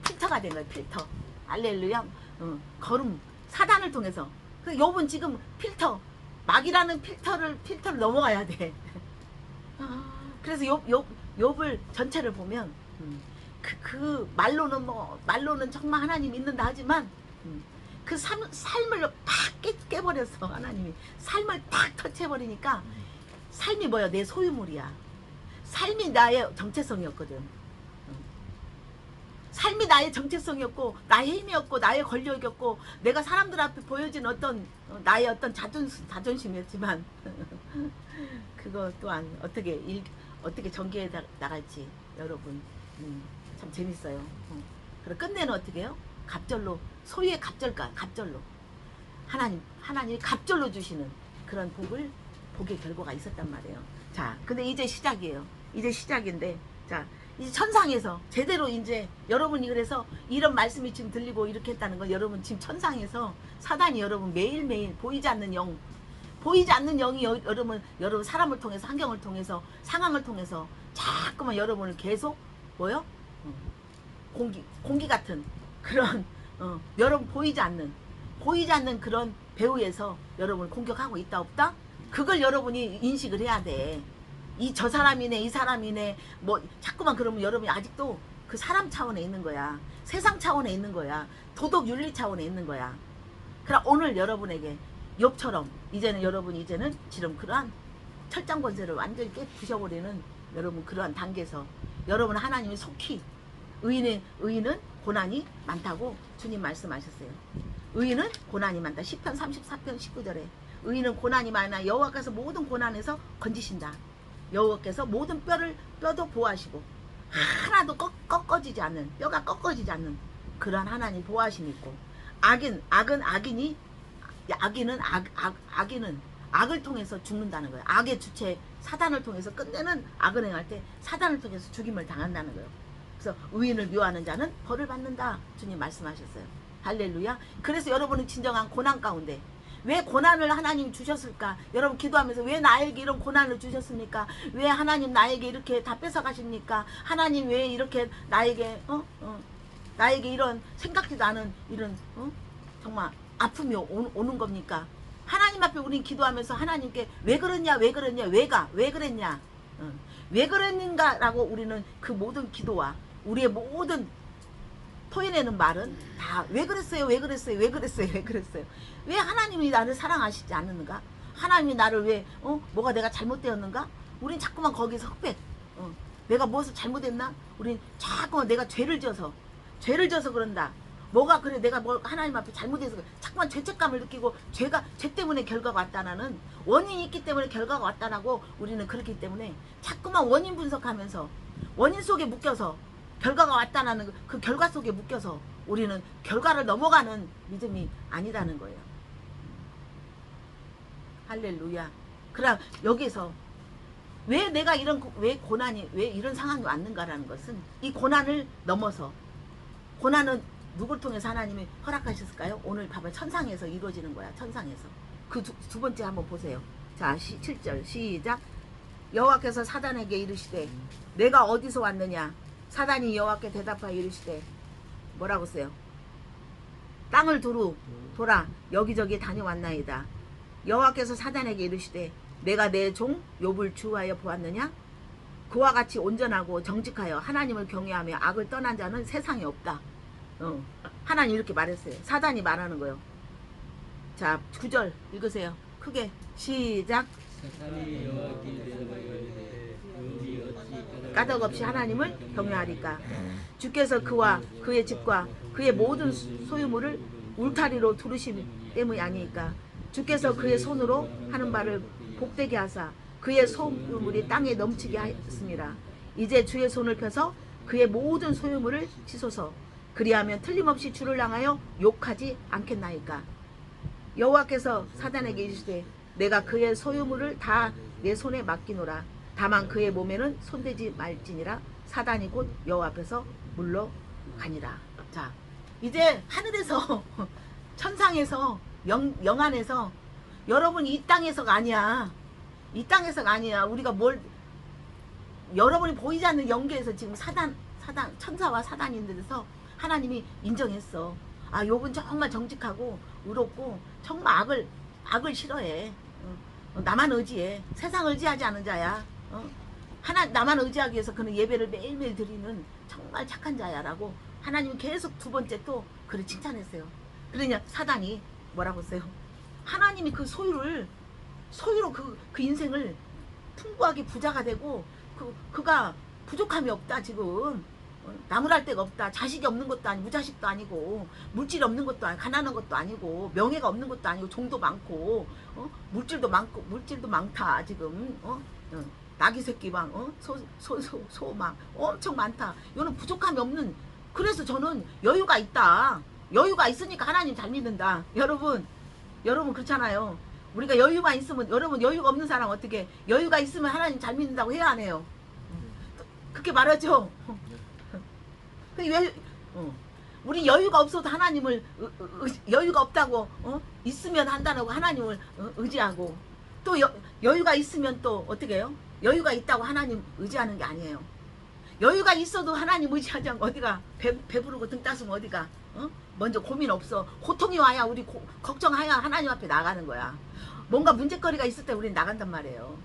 필터가 된 거예요. 필터. 할렐루야. 걸음 사단을 통해서. 그 욥은 지금 필터 막이라는 필터를 넘어가야 돼. 그래서 욥을 전체를 보면 말로는 정말 하나님 믿는다 하지만 그 삶을 팍 깨버렸어. 하나님이 삶을 탁 터치해버리니까 삶이 뭐야? 내 소유물이야. 삶이 나의 정체성이었거든. 삶이 나의 정체성이었고 나의 힘이었고 나의 권력이었고 내가 사람들 앞에 보여진 나의 어떤 자존심이었지만 그거 또한 어떻게 전개해 나갈지 여러분 참 재밌어요. 그리고 끝내는 어떻게 해요? 갑절로 소유의 갑절로 하나님이 갑절로 주시는 그런 복의 결과가 있었단 말이에요. 자, 근데 이제 시작이에요. 이제 시작인데, 자, 이제 천상에서 제대로 이제 여러분이 그래서 이런 말씀이 지금 들리고 이렇게 했다는 건 여러분 지금 천상에서 사단이 여러분 매일매일 보이지 않는 영이 여러분 사람을 통해서 환경을 통해서 상황을 통해서 자꾸만 여러분을 계속 뭐요? 공기 같은 그런 여러분 보이지 않는 그런 배후에서 여러분을 공격하고 있다 없다? 그걸 여러분이 인식을 해야 돼. 저 사람이네 이 사람이네 뭐 자꾸만 그러면 여러분이 아직도 그 사람 차원에 있는 거야. 세상 차원에 있는 거야. 도덕 윤리 차원에 있는 거야. 그럼 오늘 여러분에게 욥처럼 여러분이 지금 그러한 철장 권세를 완전히 부셔버리는 여러분 그러한 단계에서 여러분 하나님이 속히 의인은 고난이 많다고 주님 말씀하셨어요. 의인은 고난이 많다. 시편 34편 19절에 의인은 고난이 많아 여호와께서 모든 고난에서 건지신다. 여호와께서 모든 뼈도 보호하시고 하나도 꺾어지지 않는 뼈가 꺾어지지 않는 그러한 하나님 보호하심이 있고 악인은 악을 통해서 죽는다는 거예요. 악의 주체 사단을 통해서 끝내는 악을 행할 때 사단을 통해서 죽임을 당한다는 거예요. 그래서 의인을 미워하는 자는 벌을 받는다. 주님 말씀하셨어요. 할렐루야. 그래서 여러분은 진정한 고난 가운데 왜 고난을 하나님 주셨을까? 여러분 기도하면서 왜 나에게 이런 고난을 주셨습니까? 왜 하나님 나에게 이렇게 다 뺏어가십니까? 하나님 왜 이렇게 나에게 이런 생각지도 않은 이런 정말 아픔이 오는 겁니까? 하나님 앞에 우린 기도하면서 하나님께 왜 그랬냐 왜 그랬냐 왜 그랬는가라고 우리는 그 모든 기도와 우리의 모든 토해내는 말은 다 왜 그랬어요 왜 하나님이 나를 사랑하시지 않는가? 하나님이 나를 왜 뭐가 내가 잘못되었는가? 우린 자꾸만 거기서 흑백 내가 무엇을 잘못했나? 우린 자꾸만 내가 죄를 져서 그런다. 뭐가 그래 내가 뭐 하나님 앞에 잘못해서 자꾸만 죄책감을 느끼고 죄 때문에 결과가 왔다나는 원인이 있기 때문에 결과가 왔다라고 우리는 그렇기 때문에 자꾸만 원인 분석하면서 원인 속에 묶여서 결과가 왔다나는 그 결과 속에 묶여서 우리는 결과를 넘어가는 믿음이 아니라는 거예요. 할렐루야. 그럼 여기서 왜 내가 왜 이런 상황이 왔는가라는 것은 이 고난을 넘어서 고난은 누굴 통해서 하나님이 허락하셨을까요? 오늘 봐봐. 천상에서 이루어지는 거야. 천상에서. 그 두 번째 한번 보세요. 자 7절 시작. 여호와께서 사단에게 이르시되 내가 어디서 왔느냐? 사단이 여호와께 대답하여 이르시되 뭐라고 써요? 땅을 두루 돌아 여기저기 다녀왔나이다. 여호와께서 사단에게 이르시되 내가 내 종 욥을 주하여 보았느냐? 그와 같이 온전하고 정직하여 하나님을 경외하며 악을 떠난 자는 세상에 없다. 하나님 이렇게 말했어요. 사단이 말하는 거예요. 자 9절 읽으세요. 크게 시작. 사탄이 여호와께 대답하여 이르되 욥이 어찌 까닭 없이 하나님을 경외하리까. 주께서 그와 그의 집과 그의 모든 소유물을 울타리로 두르심 때문이 아니니까. 주께서 그의 손으로 하는 바를 복되게 하사 그의 소유물이 땅에 넘치게 하였습니다. 이제 주의 손을 펴서 그의 모든 소유물을 치소서. 그리하면 틀림없이 주를 향하여 욕하지 않겠나이까. 여호와께서 사단에게 이르시되 내가 그의 소유물을 다 내 손에 맡기노라. 다만 그의 몸에는 손대지 말지니라. 사단이 곧 여호와 앞에서 물러가니라. 자, 이제 하늘에서 천상에서 영안에서 여러분 이 땅에서가 아니야. 이 땅에서가 아니야. 우리가 뭘 여러분이 보이지 않는 영계에서 지금 사단 천사와 사단이 있는 데서 하나님이 인정했어. 아, 요분 정말 정직하고 의롭고 정말 악을 싫어해. 나만 의지해. 세상 의지하지 않은 자야. 나만 의지하기 위해서 그는 예배를 매일매일 드리는 정말 착한 자야 라고 하나님이 계속 두 번째 또 그를 칭찬했어요. 그러냐 사단이 뭐라고 했어요? 하나님이 그 소유로 그 인생을 풍부하게 부자가 되고 그가 부족함이 없다 지금. 나무랄 데가 없다. 자식이 없는 것도 아니고 무자식도 아니고 물질이 없는 것도 아니고 가난한 것도 아니고 명예가 없는 것도 아니고 종도 많고 물질도 많다 지금. 나귀 새끼 막 소 막 엄청 많다. 이거는 부족함이 없는. 그래서 저는 여유가 있다. 여유가 있으니까 하나님 잘 믿는다. 여러분 그렇잖아요. 우리가 여유만 있으면, 여러분 여유가 없는 사람 어떻게 여유가 있으면 하나님 잘 믿는다고 해야 안 해요? 그렇게 말하죠. 우리 여유가 없어도 하나님을 여유가 없다고 있으면 한다고 하나님을 의지하고 또 여유가 있으면 또 어떻게 해요? 여유가 있다고 하나님 의지하는 게 아니에요. 여유가 있어도 하나님 의지하지 않고 어디가 배부르고 등 따스면 어디가 먼저 고민 없어. 고통이 와야 우리 걱정해야 하나님 앞에 나가는 거야. 뭔가 문제거리가 있을 때 우리는 나간단 말이에요.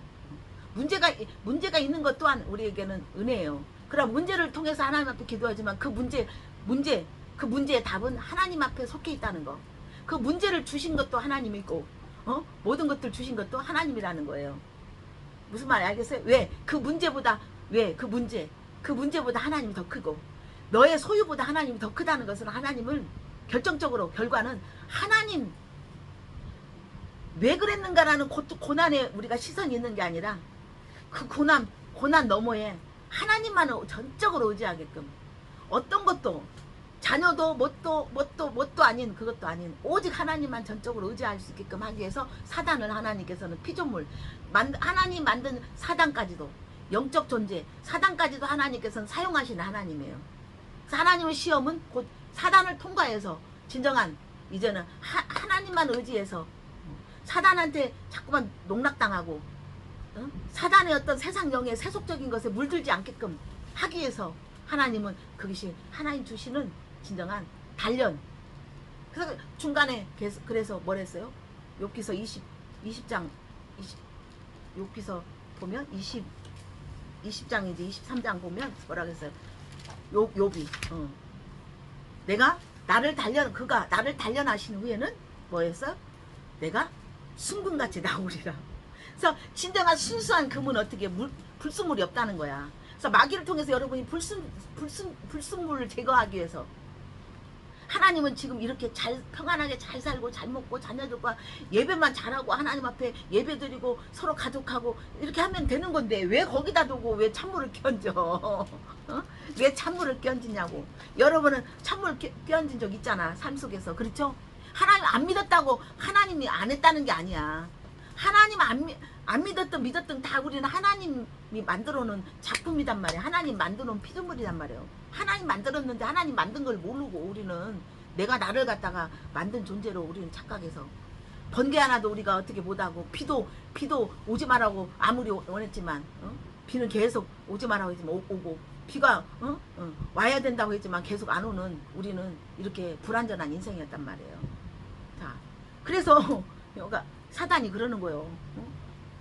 문제가 있는 것 또한 우리에게는 은혜예요. 그럼 문제를 통해서 하나님 앞에 기도하지만 그 문제의 답은 하나님 앞에 속해 있다는 거. 그 문제를 주신 것도 하나님이고 모든 것들 주신 것도 하나님이라는 거예요. 무슨 말인지 알겠어요? 왜? 그 문제보다 하나님이 더 크고 너의 소유보다 하나님이 더 크다는 것은 하나님은 결정적으로 결과는 하나님 왜 그랬는가라는 고난에 우리가 시선이 있는 게 아니라 그 고난 너머에 하나님만을 전적으로 의지하게끔 어떤 것도 자녀도 뭣도 아닌 그것도 아닌 오직 하나님만 전적으로 의지할 수 있게끔 하기 위해서 사단을 하나님께서는 피조물 하나님 만든 사단까지도 영적 존재 사단까지도 하나님께서는 사용하시는 하나님이에요. 하나님의 시험은 곧 사단을 통과해서 진정한 이제는 하나님만 의지해서 사단한테 자꾸만 농락당하고 사단의 어떤 세상 영의 세속적인 것에 물들지 않게끔 하기 위해서 하나님은 그것이 하나님 주시는 진정한 단련. 그래서 중간에 그래서 뭐랬어요? 욥기서 20장 욥기서 보면 20장이지 23장 보면 뭐라고 했어요? 욥이 그가 나를 단련하신 후에는 뭐였어요? 내가 순금같이 나오리라. 그래서 진정한 순수한 금은 어떻게 불순물이 없다는 거야. 그래서 마귀를 통해서 여러분이 불순물을 제거하기 위해서 하나님은 지금 이렇게 평안하게 잘 살고 잘 먹고 자녀들과 예배만 잘하고 하나님 앞에 예배 드리고 서로 가족하고 이렇게 하면 되는 건데 왜 거기다 두고 왜 찬물을 끼얹어? 왜 찬물을 끼얹느냐고. 여러분은 찬물 끼얹은 적 있잖아 삶 속에서. 그렇죠? 하나님 안 믿었다고 하나님이 안 했다는 게 아니야. 하나님 안 믿었든 다 우리는 하나님이 만들어 놓은 작품이단 말이야. 하나님 만들어 놓은 피조물이란 말이에요. 하나님 만들었는데 하나님 만든 걸 모르고 우리는 내가 나를 갖다가 만든 존재로 우리는 착각해서 번개 하나도 우리가 어떻게 못하고 비도 오지 말라고 아무리 원했지만 비는 계속 오지 말라고 했지만 오고 비가 와야 된다고 했지만 계속 안 오는 우리는 이렇게 불완전한 인생이었단 말이에요. 자, 그래서 사단이 그러는 거예요.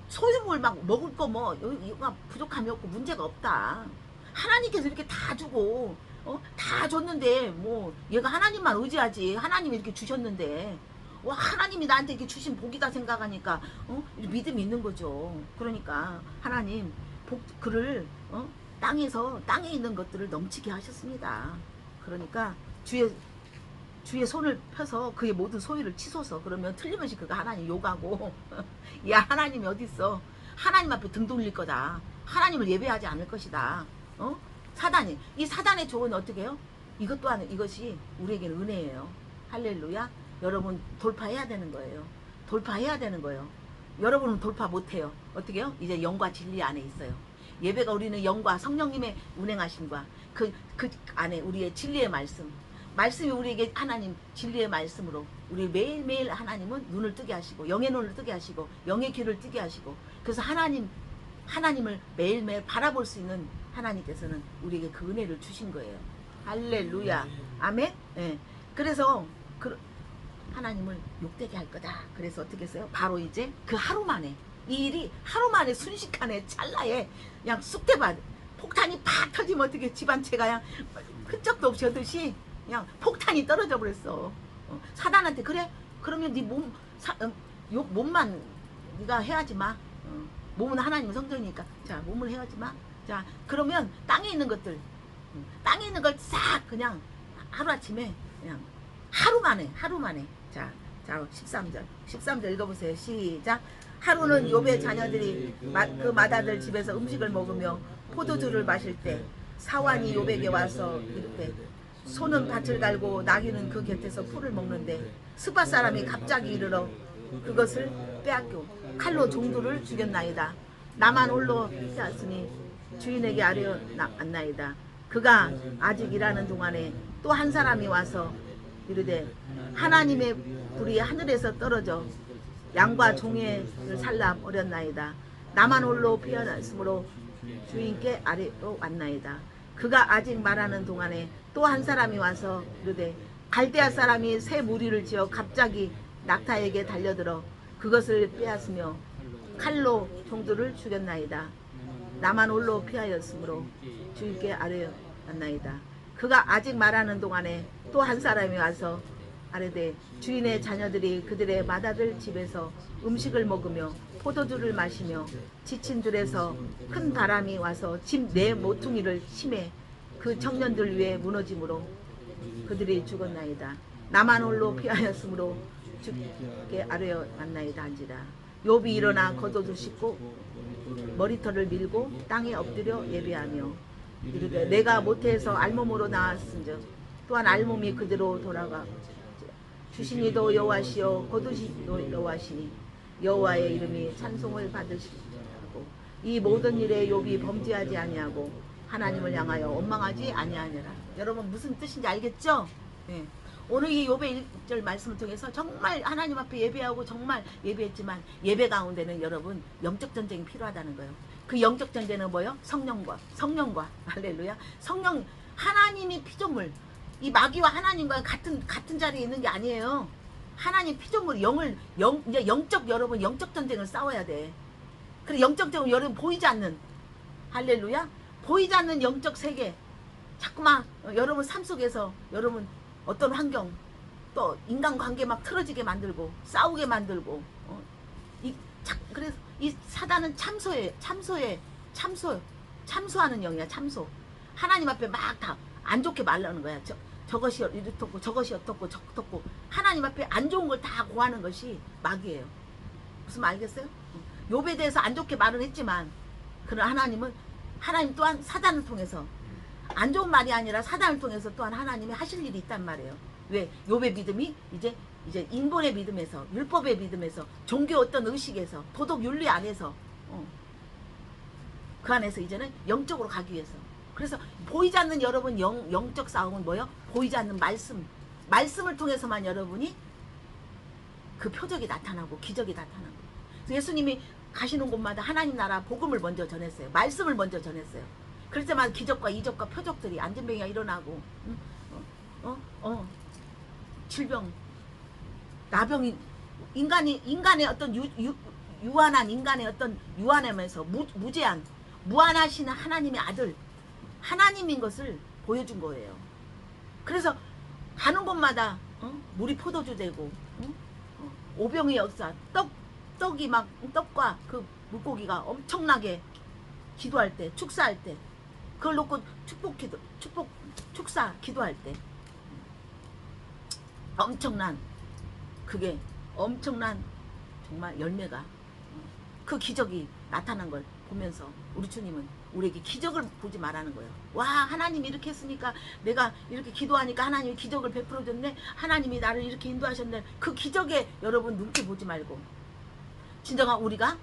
소유물 막 먹을 거 뭐 여기가 부족함이 없고 문제가 없다. 하나님께서 이렇게 다 주고 다 줬는데 뭐 얘가 하나님만 의지하지. 하나님이 이렇게 주셨는데 와 하나님이 나한테 이렇게 주신 복이다 생각하니까 믿음이 있는 거죠. 그러니까 하나님 그를 땅에 있는 것들을 넘치게 하셨습니다. 그러니까 주의 손을 펴서 그의 모든 소유를 치소서. 그러면 틀림없이 그가 하나님 욕하고 야 하나님이 어딨어. 하나님 앞에 등 돌릴 거다. 하나님을 예배하지 않을 것이다. 사단이. 이 사단의 조언은 어떻게 해요? 이것 또한 이것이 우리에게는 은혜예요. 할렐루야. 여러분 돌파해야 되는 거예요. 돌파해야 되는 거예요. 여러분은 돌파 못해요. 어떻게 해요? 이제 영과 진리 안에 있어요. 예배가 우리는 영과 성령님의 운행하심과 그 안에 우리의 진리의 말씀이 우리에게 하나님 진리의 말씀으로 우리 매일매일 하나님은 눈을 뜨게 하시고 영의 눈을 뜨게 하시고 영의 귀를 뜨게 하시고 그래서 하나님을 매일매일 바라볼 수 있는 하나님께서는 우리에게 그 은혜를 주신 거예요. 할렐루야. 아멘. 예. 그래서 하나님을 욕되게 할 거다. 그래서 어떻게 했어요? 바로 이제 그 하루 만에 이 일이 하루 만에 순식간에 찰나에 그냥 쑥대밭 폭탄이 팍 터지면 어떻게 집안채가 그냥 흔적도 없이 하듯이 그냥 폭탄이 떨어져 버렸어. 사단한테 그래? 그러면 네 몸만 네가 해야지 마. 몸은 하나님 성전이니까 자 몸을 해야지 마. 자 그러면 땅에 있는 걸 싹 그냥 하루아침에 그냥 하루 만에 자 13절 읽어보세요. 시작. 하루는 욥의 자녀들이 그 맏아들 집에서 음식을 먹으며 포도주를 마실 때 사환이 욥에게 와서 이르되 소는 밭을 갈고 나귀는 그 곁에서 풀을 먹는데 스바 사람이 갑자기 이르러 그것을 빼앗겨 칼로 종두를 죽였나이다. 나만 홀로 피하였으니 주인에게 아뢰었나이다. 그가 아직 일하는 동안에 또 한 사람이 와서 이르되 하나님의 불이 하늘에서 떨어져 양과 종을 살라 버렸나이다. 나만 홀로 피하였으므로 주인께 아래로 왔나이다. 그가 아직 말하는 동안에 또 한 사람이 와서 이르되 갈대아 사람이 새 무리를 지어 갑자기 낙타에게 달려들어 그것을 빼앗으며 칼로 종들을 죽였나이다. 나만 홀로 피하였으므로 주인께 아뢰었나이다. 그가 아직 말하는 동안에 또 한 사람이 와서 아뢰되 주인의 자녀들이 그들의 맏아들 집에서 음식을 먹으며 포도주를 마시며 지친 들에서 큰 바람이 와서 집 내 모퉁이를 심해 그 청년들 위에 무너짐으로 그들이 죽었나이다. 나만 홀로 피하였으므로 주께 아뢰었나이다 한지라. 욥이 일어나 겉옷을 씻고 머리털을 밀고 땅에 엎드려 예배하며 이르되 내가 모태에서 알몸으로 나왔은즉 또한 알몸이 그대로 돌아가 주신이도 여호와시요 거두시도 여호와시니 여호와의 이름이 찬송을 받으시고 이 모든 일에 욥이 범죄하지 아니하고 하나님을 향하여 원망하지 아니하니라. 여러분 무슨 뜻인지 알겠죠? 네. 오늘 이 욥의 1절 말씀을 통해서 정말 하나님 앞에 예배하고 정말 예배했지만 예배 가운데는 여러분 영적 전쟁이 필요하다는 거예요. 그 영적 전쟁은 뭐예요? 성령과 할렐루야. 성령 하나님이 피조물 이 마귀와 하나님과 같은 자리에 있는 게 아니에요. 하나님 피조물 이제 여러분 영적 전쟁을 싸워야 돼. 그래 영적 전쟁은 여러분 보이지 않는 할렐루야 보이지 않는 영적 세계 자꾸만 여러분 삶 속에서 여러분 어떤 환경 또 인간관계 막 틀어지게 만들고 싸우게 만들고 그래서 이 사단은 참소하는 영이야. 참소. 하나님 앞에 막 다 안 좋게 말하는 거야. 저것이 이렇고 저것이 어떻고 저렇고 하나님 앞에 안 좋은 걸 다 고하는 것이 마귀예요. 무슨 말 알겠어요? 욥에 대해서 안 좋게 말은 했지만 그런 하나님 또한 사단을 통해서 안 좋은 말이 아니라 사단을 통해서 또한 하나님이 하실 일이 있단 말이에요. 왜? 욥의 믿음이 이제 인본의 믿음에서 율법의 믿음에서 종교 어떤 의식에서 도덕 윤리 안에서 그 안에서 이제는 영적으로 가기 위해서 그래서 보이지 않는 여러분 영적 싸움은 뭐예요? 보이지 않는 말씀을 통해서만 여러분이 그 표적이 나타나고 기적이 나타나고 예수님이 가시는 곳마다 하나님 나라 복음을 먼저 전했어요. 말씀을 먼저 전했어요. 그럴 때마다 기적과 이적과 표적들이 안전병이가 일어나고 질병 나병이 인간의 어떤 유한한 인간의 어떤 유한함에서 무한하신 하나님의 아들 하나님인 것을 보여준 거예요. 그래서 가는 곳마다 물이 포도주 되고 오병의 역사 떡이 막 떡과 그 물고기가 엄청나게 기도할 때 축사할 때 그걸 놓고 축사 기도할 때 엄청난, 그게 엄청난 정말 열매가, 그 기적이 나타난 걸 보면서 우리 주님은 우리에게 기적을 보지 말라는 거예요. 와, 하나님이 이렇게 했으니까 내가 이렇게 기도하니까 하나님이 기적을 베풀어 줬네, 하나님이 나를 이렇게 인도하셨네. 그 기적에 여러분 눈길 보지 말고 진정한 우리가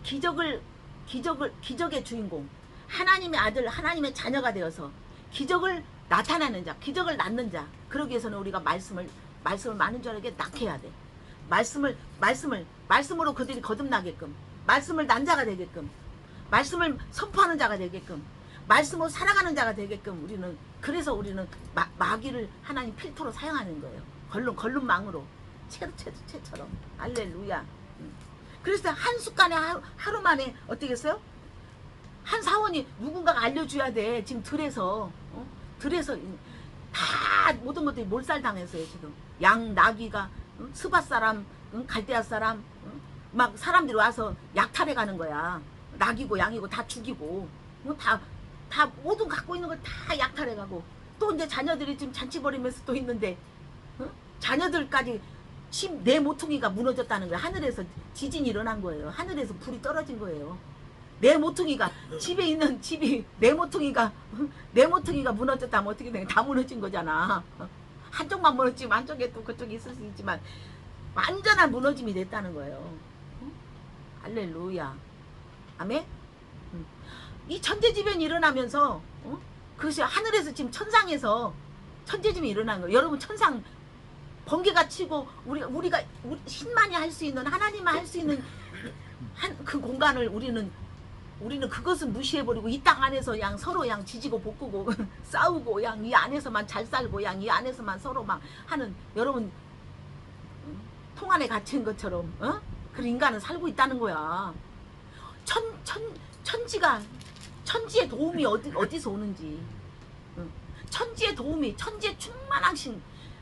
기적의 주인공, 하나님의 아들, 하나님의 자녀가 되어서 기적을 나타내는 자, 기적을 낳는 자, 그러기 위해서는 우리가 말씀을 많은 자에게 낳게 돼. 말씀으로 그들이 거듭나게끔, 말씀을 난 자가 되게끔, 말씀을 선포하는 자가 되게끔, 말씀으로 살아가는 자가 되게끔 그래서 우리는 마귀를 하나님 필터로 사용하는 거예요. 걸름망으로 채처럼. 할렐루야. 그래서 한 습관에 하루 만에 어떻게 했어요? 한 사원이 누군가가 알려줘야 돼. 지금 들에서 다 모든 것들이 몰살당했어요. 지금 양, 나귀가, 스바 사람, 갈대아 사람, 막 사람들이 와서 약탈해 가는 거야. 나귀고 양이고 다 죽이고, 다 모든 갖고 있는 걸 다 약탈해 가고, 또 이제 자녀들이 지금 잔치 벌이면서 또 있는데, 자녀들까지 내 모퉁이가 무너졌다는 거예요. 하늘에서 지진이 일어난 거예요. 하늘에서 불이 떨어진 거예요. 내 모퉁이가, 집에 있는 집이 내 모퉁이가 무너졌다면 어떻게 돼? 다 무너진 거잖아. 한쪽만 무너지면 한쪽에 또 그쪽이 있을 수 있지만 완전한 무너짐이 됐다는 거예요. 할렐루야. 아멘. 이 천재지변이 일어나면서 그것이 하늘에서 지금 천상에서 천재지변이 일어나는 거예요. 여러분, 천상 번개가 치고 우리가 신만이 할 수 있는, 하나님만 할 수 있는 그 공간을 우리는 그것을 무시해버리고 이 땅 안에서 서로 지지고 볶고 싸우고 이 안에서만 잘 살고 이 안에서만 서로 막 하는, 여러분 통 안에 갇힌 것처럼 그 인간은 살고 있다는 거야. 천지의 도움이 어디서 오는지, 천지의 도움이, 천지의 충만하신,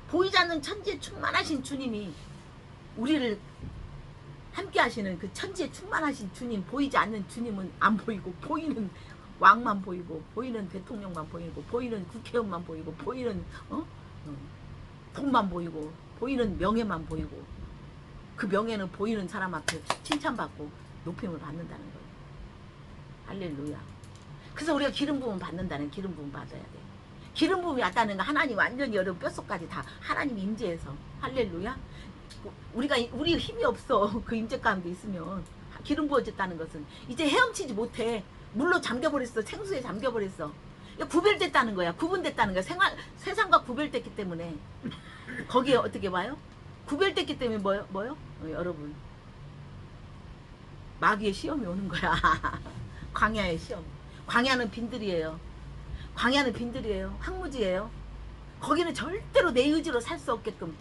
보이지 않는 천지의 충만하신 주님이 우리를 함께 하시는 그 천지에 충만하신 주님, 보이지 않는 주님은 안 보이고, 보이는 왕만 보이고, 보이는 대통령만 보이고, 보이는 국회의원만 보이고, 보이는 돈만 보이고, 보이는 명예만 보이고, 그 명예는 보이는 사람 앞에 칭찬받고 높임을 받는다는 거예요. 할렐루야. 그래서 우리가 기름 부음 받는다는, 기름 부음 받아야 돼. 기름 부음이 왔다는 거, 하나님 완전히 여러분 뼛속까지 다 하나님 임재해서. 할렐루야. 우리 힘이 없어. 그 임재 가운데 있으면. 기름 부어졌다는 것은 이제 헤엄치지 못해. 물로 잠겨버렸어. 생수에 잠겨버렸어. 구별됐다는 거야. 구분됐다는 거야. 세상과 구별됐기 때문에. 거기에 어떻게 봐요? 구별됐기 때문에 뭐요? 여러분, 마귀의 시험이 오는 거야. 광야의 시험. 광야는 빈들이에요. 광야는 빈들이에요. 황무지예요. 거기는 절대로 내 의지로 살 수 없게끔.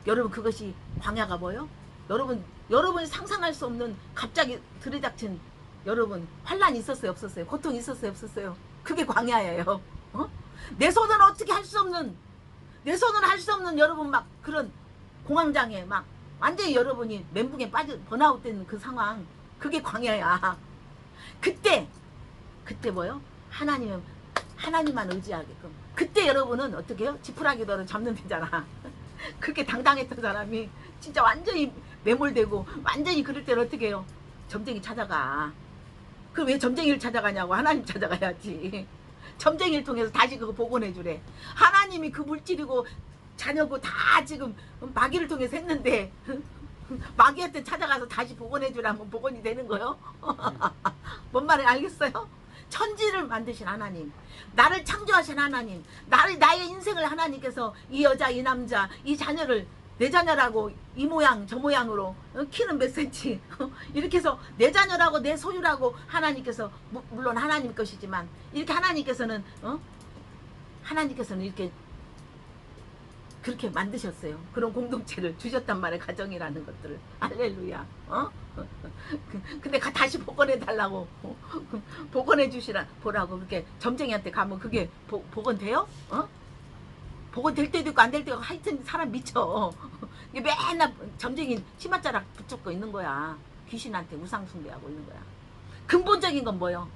여러분, 그것이 광야가 뭐요? 여러분이 상상할 수 없는 갑자기 들이닥친, 여러분, 환란이 있었어요, 없었어요? 고통이 있었어요, 없었어요? 그게 광야예요. 내 손은 어떻게 할 수 없는, 여러분, 막 그런 공황장애, 막 완전히 여러분이 멘붕에 번아웃된 그 상황, 그게 광야야. 그때 뭐요? 하나님만 의지하게끔. 그때 여러분은 어떻게 해요? 지푸라기도를 잡는 데잖아. 그렇게 당당했던 사람이 진짜 완전히 매몰되고, 완전히 그럴 때는 어떻게 해요? 점쟁이 찾아가. 그럼 왜 점쟁이를 찾아가냐고? 하나님 찾아가야지. 점쟁이를 통해서 다시 그거 복원해 주래. 하나님이 그 물질이고 자녀고 다 지금 마귀를 통해서 했는데 마귀한테 찾아가서 다시 복원해 주라면 복원이 되는 거요? 뭔 말인지 알겠어요? 천지를 만드신 하나님, 나를 창조하신 하나님, 나의 인생을 하나님께서 이 여자, 이 남자, 이 자녀를 내 자녀라고 이 모양 저 모양으로, 키는 몇 센치 이렇게 해서 내 자녀라고 내 소유라고 하나님께서, 물론 하나님 것이지만 이렇게 하나님께서는 이렇게 그렇게 만드셨어요. 그런 공동체를 주셨단 말이에요. 가정이라는 것들을. 할렐루야. 근데 다시 복원해 달라고, 복원해 주시라 보라고 그렇게 점쟁이한테 가면 그게 복원돼요? 복원될 때도 있고 안 될 때도 있고, 하여튼 사람 미쳐. 이게 맨날 점쟁이 치맛자락 붙잡고 있는 거야. 귀신한테 우상숭배하고 있는 거야. 근본적인 건 뭐요?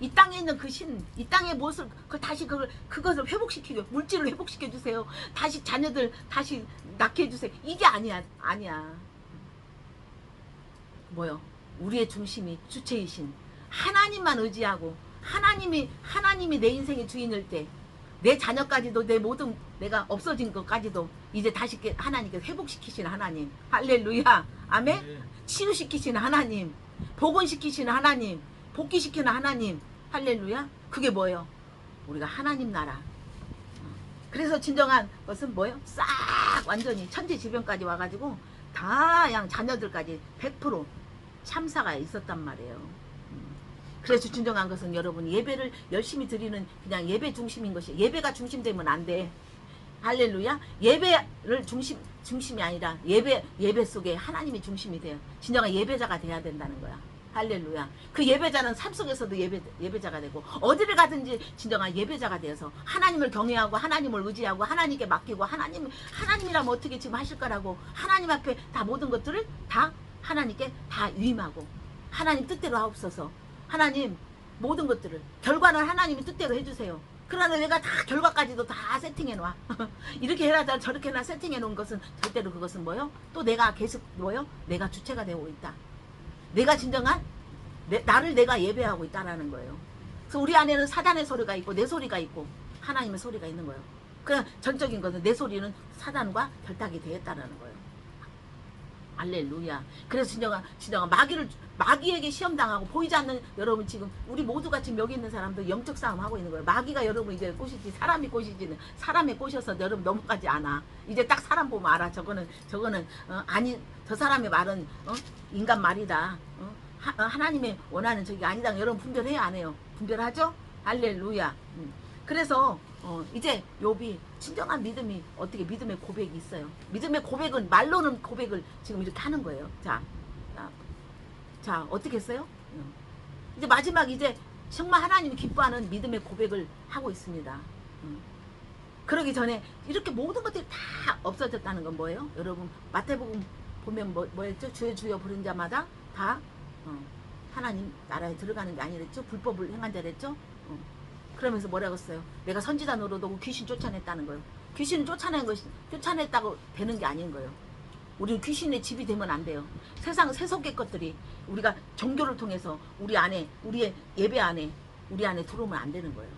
이 땅에 있는 그 신, 이 땅의 무엇을 다시 그것을 회복시키고 물질을 회복시켜 주세요. 다시 자녀들 다시 낳게 해주세요. 이게 아니야. 뭐요? 우리의 중심이 주체이신 하나님만 의지하고 하나님이 내 인생의 주인일 때 내 자녀까지도 내 모든 내가 없어진 것까지도 이제 다시 하나님께 회복시키시는 하나님. 할렐루야. 아멘. 네. 치유시키시는 하나님, 복원시키시는 하나님, 복귀시키는 하나님. 할렐루야. 그게 뭐예요? 우리가 하나님 나라. 그래서 진정한 것은 뭐예요? 싹 완전히 천지지변까지 와가지고 다양 자녀들까지 100% 참사가 있었단 말이에요. 그래서 진정한 것은 여러분 예배를 열심히 드리는 그냥 예배 중심인 것이, 예배가 중심되면 안 돼. 할렐루야. 예배를 중심이 아니라 예배 속에 하나님이 중심이 돼요. 진정한 예배자가 돼야 된다는 거야. 할렐루야. 그 예배자는 삶 속에서도 예배자가 되고 어디를 가든지 진정한 예배자가 되어서 하나님을 경외하고 하나님을 의지하고 하나님께 맡기고 하나님이라면 어떻게 지금 하실 거라고 하나님 앞에 다 모든 것들을 다 하나님께 다 위임하고 하나님 뜻대로 하옵소서. 하나님 모든 것들을 결과는 하나님이 뜻대로 해주세요. 그러나 내가 다 결과까지도 다 세팅해 놔. 이렇게 해라 저렇게 해라 세팅해 놓은 것은 절대로 그것은 뭐요? 또 내가 계속 뭐요? 내가 주체가 되고 있다. 내가 진정한 나를 내가 예배하고 있다라는 거예요. 그래서 우리 안에는 사단의 소리가 있고 내 소리가 있고 하나님의 소리가 있는 거예요. 그냥 전적인 것은 내 소리는 사단과 결탁이 되었다라는 거예요. 할렐루야. 그래서 진정한 마귀에게 시험당하고 보이지 않는 여러분, 지금 우리 모두가 지금 여기 있는 사람들 영적 싸움 하고 있는 거예요. 마귀가 여러분 이제 꼬시지, 사람이 꼬시지는 사람에 꼬셔서 여러분 넘어가지 않아. 이제 딱 사람 보면 알아. 저거는 아니, 저 사람의 말은 인간 말이다. 하나님의 원하는 저게 아니다. 여러분 분별해요, 안 해요? 분별하죠? 할렐루야. 그래서 이제 욥이 진정한 믿음이 어떻게 믿음의 고백이 있어요. 믿음의 고백은 말로는 고백을 지금 이렇게 하는 거예요. 자 어떻게 했어요? 이제 마지막 이제 정말 하나님이 기뻐하는 믿음의 고백을 하고 있습니다. 그러기 전에 이렇게 모든 것들이 다 없어졌다는 건 뭐예요? 여러분 마태복음 보면 뭐였죠? 주여 부른 자마다 다 하나님 나라에 들어가는 게 아니랬죠? 불법을 행한 자랬죠? 그러면서 뭐라고 했어요? 내가 선지자 노릇하고 귀신 쫓아냈다는 거예요. 귀신을 쫓아냈다고 되는 게 아닌 거예요. 우리는 귀신의 집이 되면 안 돼요. 세상 세속의 것들이 우리가 종교를 통해서 우리의 예배 안에 우리 안에 들어오면 안 되는 거예요.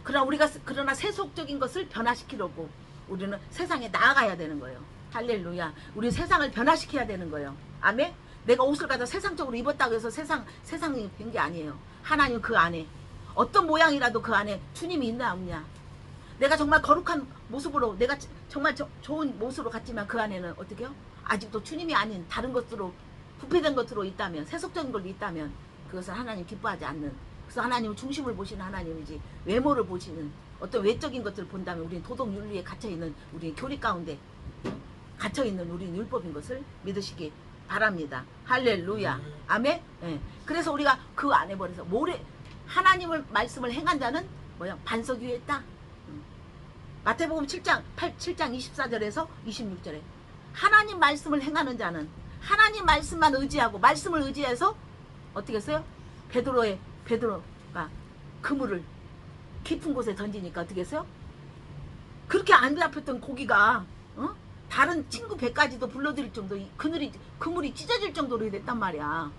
그러나 세속적인 것을 변화시키려고 우리는 세상에 나아가야 되는 거예요. 할렐루야. 우리 세상을 변화시켜야 되는 거예요. 아멘. 내가 옷을 갖다 세상적으로 입었다고 해서 세상이 된 게 아니에요. 하나님 그 안에 어떤 모양이라도 그 안에 주님이 있나 없냐. 내가 정말 거룩한 모습으로 내가 정말 좋은 모습으로 갔지만 그 안에는 어떻게요? 아직도 주님이 아닌 다른 것으로 부패된 것으로 있다면, 세속적인 걸로 있다면 그것은 하나님 기뻐하지 않는, 그래서 하나님은 중심을 보시는 하나님이지 외모를 보시는 어떤 외적인 것들을 본다면 우리는 도덕 윤리에 갇혀있는, 우리 교리 가운데 갇혀있는 우리는 율법인 것을 믿으시기 바랍니다. 할렐루야. 아멘. 네. 그래서 우리가 그 안에 버려서 하나님을 말씀을 행한 자는 뭐야? 반석 위에 있다. 마태복음 7장 24절에서 26절에 하나님 말씀을 행하는 자는 하나님 말씀만 의지하고 말씀을 의지해서 어떻게 했어요? 베드로가 그물을 깊은 곳에 던지니까 어떻게 했어요? 그렇게 안 잡혔던 고기가 다른 친구 배까지도 불러들일 정도, 그물이 찢어질 정도로 됐단 말이야.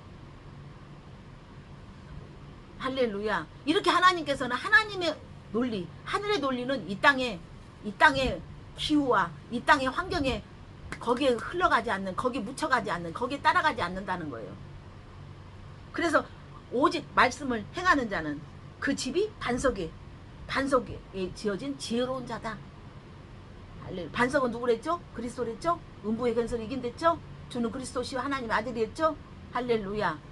할렐루야. 이렇게 하나님께서는 하나님의 논리, 하늘의 논리는 이 땅의 기후와 이 땅의 환경에 거기에 흘러가지 않는, 거기에 묻혀가지 않는, 거기에 따라가지 않는다는 거예요. 그래서 오직 말씀을 행하는 자는 그 집이 반석에 지어진 지혜로운 자다. 할렐루야. 반석은 누구랬죠? 그리스도랬죠? 음부의 근성을 이긴댔죠? 주는 그리스도시요 하나님의 아들이었죠? 할렐루야.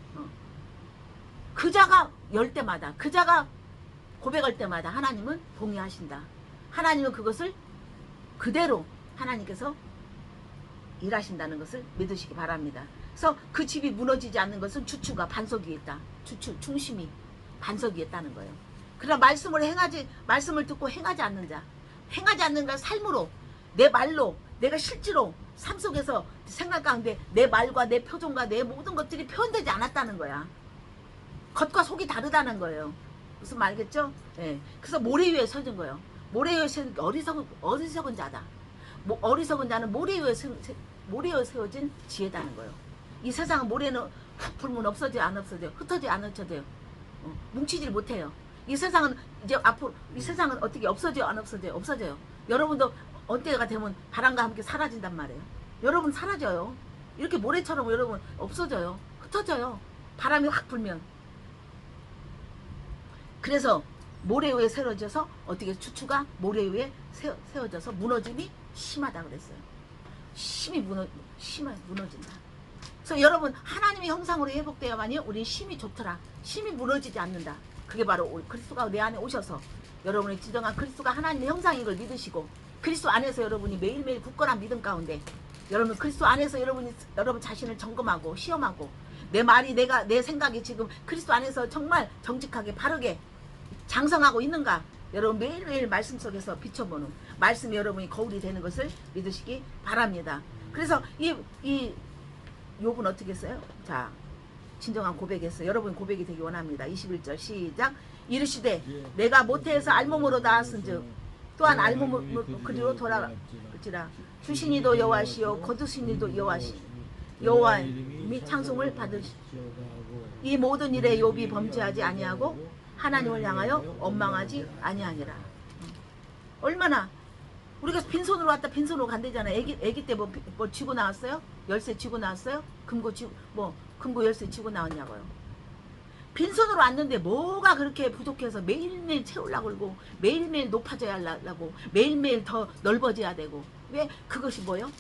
그 자가 열 때마다, 그 자가 고백할 때마다 하나님은 동의하신다. 하나님은 그것을 그대로 하나님께서 일하신다는 것을 믿으시기 바랍니다. 그래서 그 집이 무너지지 않는 것은 주추가 반석 위에 있다. 중심이 반석 위에 있다는 거예요. 그러나 말씀을 듣고 행하지 않는 자, 삶으로, 내 말로, 내가 실제로 삶 속에서 생각 가운데 내 말과 내 표정과 내 모든 것들이 표현되지 않았다는 거야. 겉과 속이 다르다는 거예요. 무슨 말 알겠죠? 예. 그래서 모래 위에 서진 거예요. 모래 위에 서는 어리석은 자다. 어리석은 자는 모래 위에 세워진 지혜다는 거예요. 이 세상은 모래는 훅 불면 없어져요, 안 없어져요? 흩어져요, 안 흩어져요? 뭉치질 못해요. 이 세상은 이제 앞으로 이 세상은 어떻게 없어져요, 안 없어져요? 없어져요. 여러분도 언때가 되면 바람과 함께 사라진단 말이에요. 여러분 사라져요. 이렇게 모래처럼 여러분 없어져요. 흩어져요. 바람이 확 불면. 그래서 모래 위에 세워져서 어떻게 추추가 모래 위에 세워져서 무너짐이 심하다 그랬어요. 심히 무너진다. 그래서 여러분 하나님의 형상으로 회복되어야만이 우리 심이 좋더라. 심이 무너지지 않는다. 그게 바로 그리스도가 내 안에 오셔서 여러분의 지정한 그리스도가 하나님의 형상인 걸 믿으시고 그리스도 안에서 여러분이 매일매일 굳건한 믿음 가운데 여러분 그리스도 안에서 여러분 자신을 점검하고 시험하고 내 말이 내 생각이 지금 그리스도 안에서 정말 정직하게 바르게 장성하고 있는가 여러분 매일매일 말씀 속에서 비춰보는 말씀이 여러분이 거울이 되는 것을 믿으시기 바랍니다. 그래서 이 욥은 어떻게 했어요? 자, 진정한 고백했어요. 여러분 고백이 되기 원합니다. 21절 시작. 이르시되 내가 모태에서 알몸으로 나왔은즉 또한 알몸으로 그리로 돌아갈지라. 주신 이도 여호와시요 거두신 이도 여호와시 여호와 및 찬송을 받으시오. 이 모든 일에 욥이 범죄하지 아니하고 하나님을 향하여 원망하지 아니하니라. 얼마나 우리가 빈손으로 왔다 빈손으로 간대잖아요. 애기 때 뭐 쥐고 나왔어요? 열쇠 쥐고 나왔어요? 금고 열쇠 쥐고 나왔냐고요. 빈손으로 왔는데 뭐가 그렇게 부족해서 매일매일 채우려고 그러고 매일매일 높아져야 하려고 매일매일 더 넓어져야 되고. 왜? 그것이 뭐예요?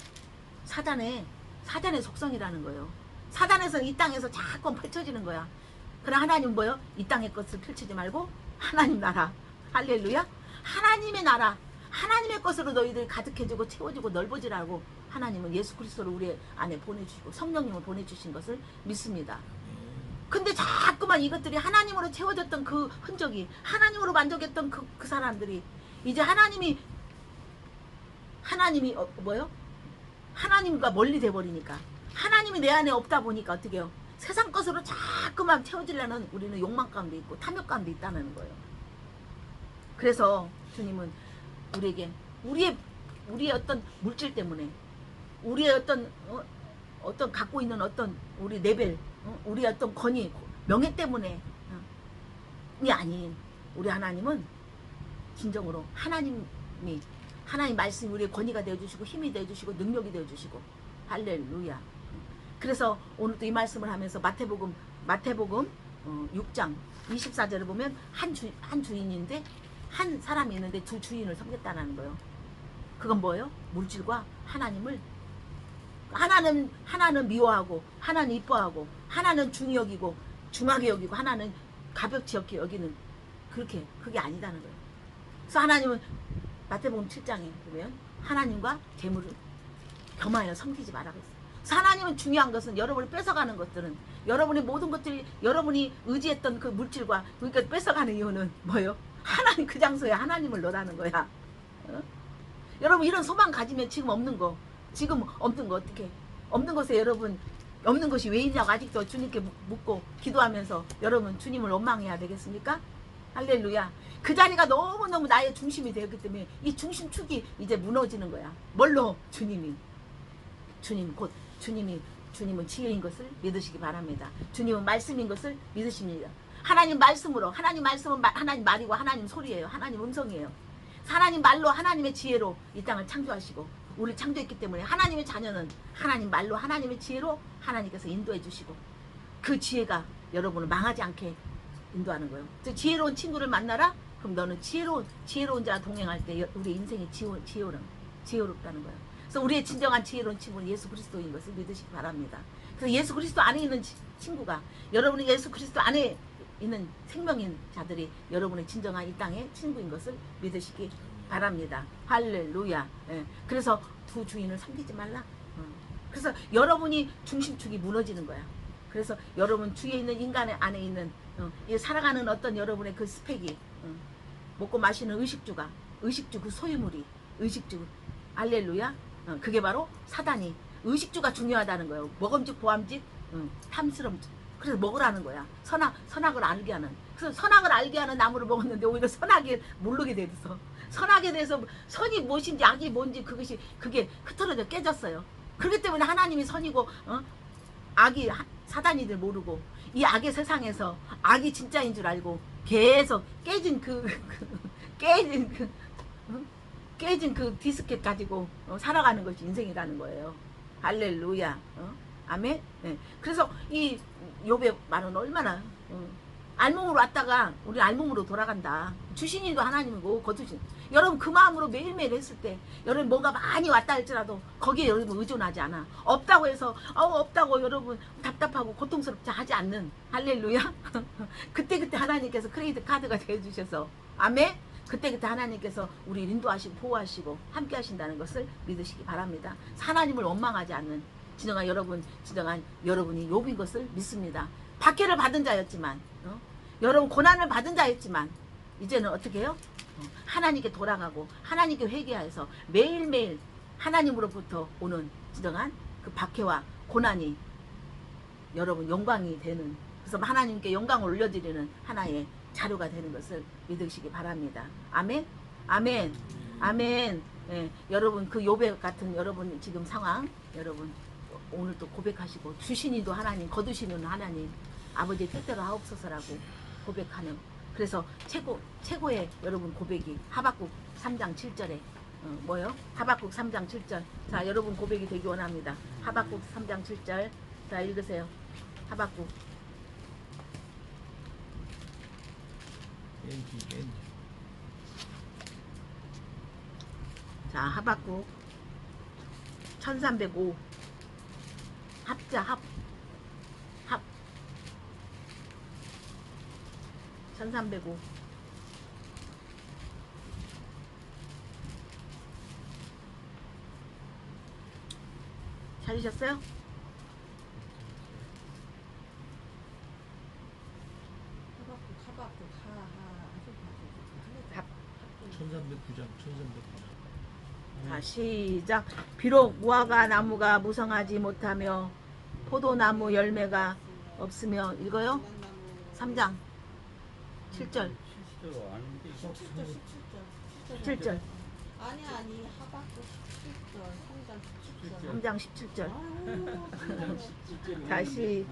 사단의 속성이라는 거예요. 사단에서는 이 땅에서 자꾸 펼쳐지는 거야. 그러나 하나님은 뭐예요? 이 땅의 것을 펼치지 말고 하나님 나라. 할렐루야. 하나님의 나라. 하나님의 것으로 너희들 가득해지고 채워지고 넓어지라고 하나님은 예수 그리스도를 우리 안에 보내주시고 성령님을 보내주신 것을 믿습니다. 근데 자꾸만 이것들이 하나님으로 채워졌던 그 흔적이 하나님으로 만족했던 그 사람들이 이제 하나님이 뭐요? 하나님과 멀리 돼버리니까 하나님이 내 안에 없다 보니까 어떻게 해요? 세상 것으로 자꾸만 채워지려는 우리는 욕망 가운데 있고 탐욕 가운데 있다는 거예요. 그래서 주님은 우리에게 우리의 어떤 물질 때문에 우리의 어떤 갖고 있는 어떤 우리 레벨 우리의 어떤 권위 명예 때문에 이 아닌 우리 하나님은 진정으로 하나님 말씀이 우리의 권위가 되어주시고 힘이 되어주시고 능력이 되어주시고 할렐루야. 그래서 오늘도 이 말씀을 하면서 마태복음 6장 24절을 보면 한 주인인데 한 사람이 있는데 두 주인을 섬겼다는 거예요. 그건 뭐예요? 물질과 하나님을 하나는 미워하고 하나는 이뻐하고 하나는 중히 여기고 중하게 여기고 하나는 가볍지 여기는 그게 아니다는 거예요. 그래서 하나님은 마태복음 7장에 보면 하나님과 재물을 겸하여 섬기지 말라고 했어요. 그래서 하나님은 중요한 것은 여러분이 뺏어가는 것들은 여러분의 모든 것들이 여러분이 의지했던 그 물질과 그러니까 뺏어가는 이유는 뭐예요? 하나님 그 장소에 하나님을 넣으라는 거야. 여러분 이런 소망 가지면 지금 없는 거 어떻게 없는 것에 여러분 없는 것이 왜 있냐고 아직도 주님께 묻고 기도하면서 여러분 주님을 원망해야 되겠습니까? 할렐루야. 그 자리가 너무너무 나의 중심이 되었기 때문에 이 중심축이 이제 무너지는 거야. 뭘로? 주님은 지혜인 것을 믿으시기 바랍니다. 주님은 말씀인 것을 믿으십니다. 하나님 말씀은 하나님 말이고 하나님 소리예요. 하나님 음성이에요. 하나님 말로 하나님의 지혜로 이 땅을 창조하시고 우리를 창조했기 때문에 하나님의 자녀는 하나님 말로 하나님의 지혜로 하나님께서 인도해 주시고 그 지혜가 여러분을 망하지 않게 인도하는 거예요. 지혜로운 친구를 만나라? 그럼 너는 지혜로운 자와 동행할 때 우리 인생이 지혜롭다는 거예요. 그래서 우리의 진정한 지혜로운 친구는 예수 그리스도인 것을 믿으시기 바랍니다. 그래서 예수 그리스도 안에 있는 친구가 여러분이 예수 그리스도 안에 있는 생명인 자들이 여러분의 진정한 이 땅의 친구인 것을 믿으시기 바랍니다. 할렐루야. 예. 그래서 두 주인을 섬기지 말라. 그래서 여러분이 중심축이 무너지는 거야. 그래서 여러분 주위에 있는 인간 안에 있는 살아가는 어떤 여러분의 그 스펙이 먹고 마시는 의식주 그 소유물이 의식주 할렐루야. 그게 바로 사단이 의식주가 중요하다는 거예요. 먹음직 보암직 탐스러움 그래서 먹으라는 거야. 선악을 알게 하는. 그래서 선악을 알게 하는 나무를 먹었는데 오히려 선악을 모르게 됐어. 선악에 대해서 선이 무엇인지 악이 뭔지 그게 흐트러져 깨졌어요. 그렇기 때문에 하나님이 선이고 악이 사단이들 모르고 이 악의 세상에서 악이 진짜인 줄 알고 계속 깨진 깨진 그 디스켓 가지고 살아가는 것이 인생이라는 거예요. 할렐루야. 아멘. 네. 그래서 이 욥의 말은 얼마나 알몸으로 왔다가 우리 알몸으로 돌아간다. 주신이도 하나님이고 거두신. 여러분 그 마음으로 매일매일 했을 때 여러분 뭐가 많이 왔다 할지라도 거기에 여러분 의존하지 않아. 없다고 해서 없다고 여러분 답답하고 고통스럽지 하지 않는. 할렐루야. 그때 하나님께서 크레디트 카드가 되어주셔서 아멘. 그때 하나님께서 우리 인도하시고 보호하시고 함께 하신다는 것을 믿으시기 바랍니다. 하나님을 원망하지 않는 진정한 여러분이 욥인 것을 믿습니다. 박해를 받은 자였지만 여러분 고난을 받은 자였지만 이제는 어떻게 해요? 하나님께 돌아가고 하나님께 회개하여서 매일매일 하나님으로부터 오는 진정한 그 박해와 고난이 여러분 영광이 되는, 그래서 하나님께 영광을 올려드리는 하나의 자료가 되는 것을 믿으시기 바랍니다. 아멘. 아멘. 아멘. 예, 여러분 그 욥의 같은 여러분 지금 상황 여러분 오늘 또 고백하시고 주신이도 하나님 거두시는 하나님 아버지의 뜻대로 하옵소서라고 고백하는, 그래서 최고의 여러분 고백이 하박국 3장 7절에 뭐요? 하박국 3장 7절. 자 여러분 고백이 되기 원합니다. 하박국 3장 7절. 자 읽으세요. 하박국. 자 하박국 1305 합자 합 1305 찾으셨어요? 하박국 1309장 1309장. 자 시작. 비록 무화과 나무가 무성하지 못하며 포도나무 열매가 없으며 읽어요? 3장 7절 7절 아니 하박국 17절 3장 17절 다시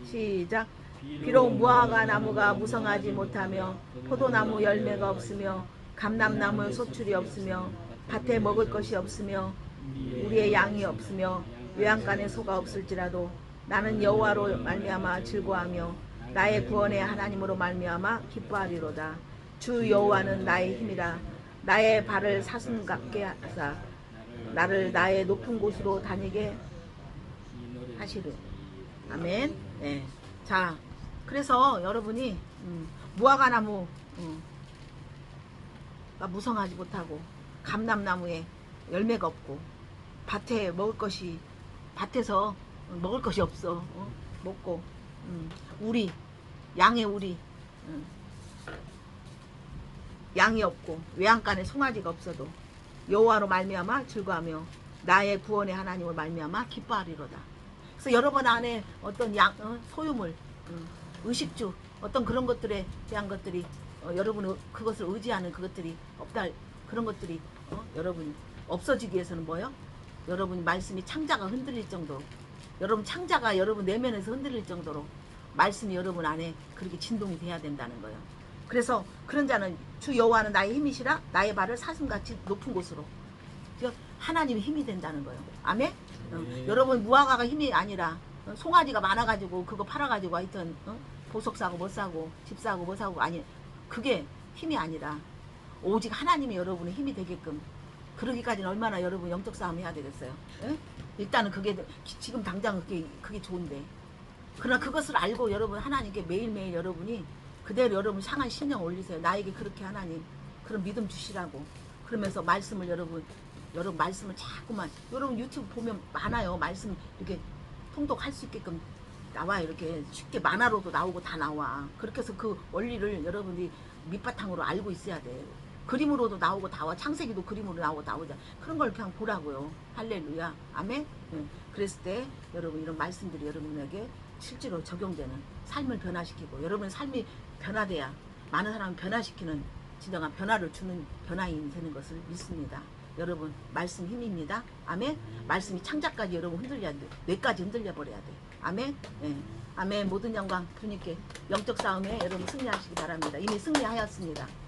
시작. 비록 무화과 나무가 무성하지 못하며 포도나무 열매가 없으며 감람나무 소출이 없으며 밭에 먹을 것이 없으며 우리의 양이 없으며 외양간에 소가 없을지라도 나는 여호와로 말미암아 즐거워하며 나의 구원의 하나님으로 말미암아 기뻐하리로다. 주 여호와는 나의 힘이라. 나의 발을 사슴 같게 하사 나를 나의 높은 곳으로 다니게 하시리. 아멘. 네. 자 그래서 여러분이 무화과나무 무성하지 못하고 감람나무에 열매가 없고 밭에 밭에서 먹을 것이 없어. 먹고 우리 양의 우리 양이 없고 외양간에 송아지가 없어도 여호와로 말미암아 즐거하며 나의 구원의 하나님을 말미암아 기뻐하리로다. 그래서 여러분 안에 어떤 소유물 의식주 어떤 그런 것들에 대한 것들이 여러분 그것을 의지하는 그것들이 없다, 그런 것들이 여러분 없어지기 위해서는 뭐요? 여러분 말씀이 창자가 흔들릴 정도로, 여러분 창자가 여러분 내면에서 흔들릴 정도로 말씀이 여러분 안에 그렇게 진동이 돼야 된다는 거예요. 그래서 그런 자는 주 여호와는 나의 힘이시라. 나의 발을 사슴같이 높은 곳으로. 하나님이 힘이 된다는 거예요. 아멘. 여러분 무화과가 힘이 아니라 송아지가 많아가지고 그거 팔아가지고 하여튼 보석 사고 뭐 사고 집 사고 뭐 사고 아니, 그게 힘이 아니라 오직 하나님이 여러분의 힘이 되게끔, 그러기까지는 얼마나 여러분 영적 싸움 해야 되겠어요. 에? 일단은 그게 지금 당장 그게 좋은데, 그러나 그것을 알고 여러분 하나님께 매일매일 여러분이 그대로 여러분 상한 신령 올리세요. 나에게 그렇게 하나님 그런 믿음 주시라고. 그러면서 말씀을 여러분 말씀을 자꾸만 여러분 유튜브 보면 많아요. 말씀 이렇게 통독할 수 있게끔 나와요. 이렇게 쉽게 만화로도 나오고 다 나와. 그렇게 해서 그 원리를 여러분이 밑바탕으로 알고 있어야 돼. 그림으로도 나오고 나와. 창세기도 그림으로 나오고 나오자. 그런 걸 그냥 보라고요. 할렐루야. 아멘. 예. 그랬을 때 여러분 이런 말씀들이 여러분에게 실제로 적용되는 삶을 변화시키고 여러분의 삶이 변화돼야 많은 사람을 변화시키는 진정한 변화를 주는 변화인이 되는 것을 믿습니다. 여러분 말씀 힘입니다. 아멘. 말씀이 창자까지 여러분 흔들려야 돼. 뇌까지 흔들려 버려야 돼. 아멘. 예. 아멘. 모든 영광 주님께 영적 싸움에 여러분 승리하시기 바랍니다. 이미 승리하였습니다.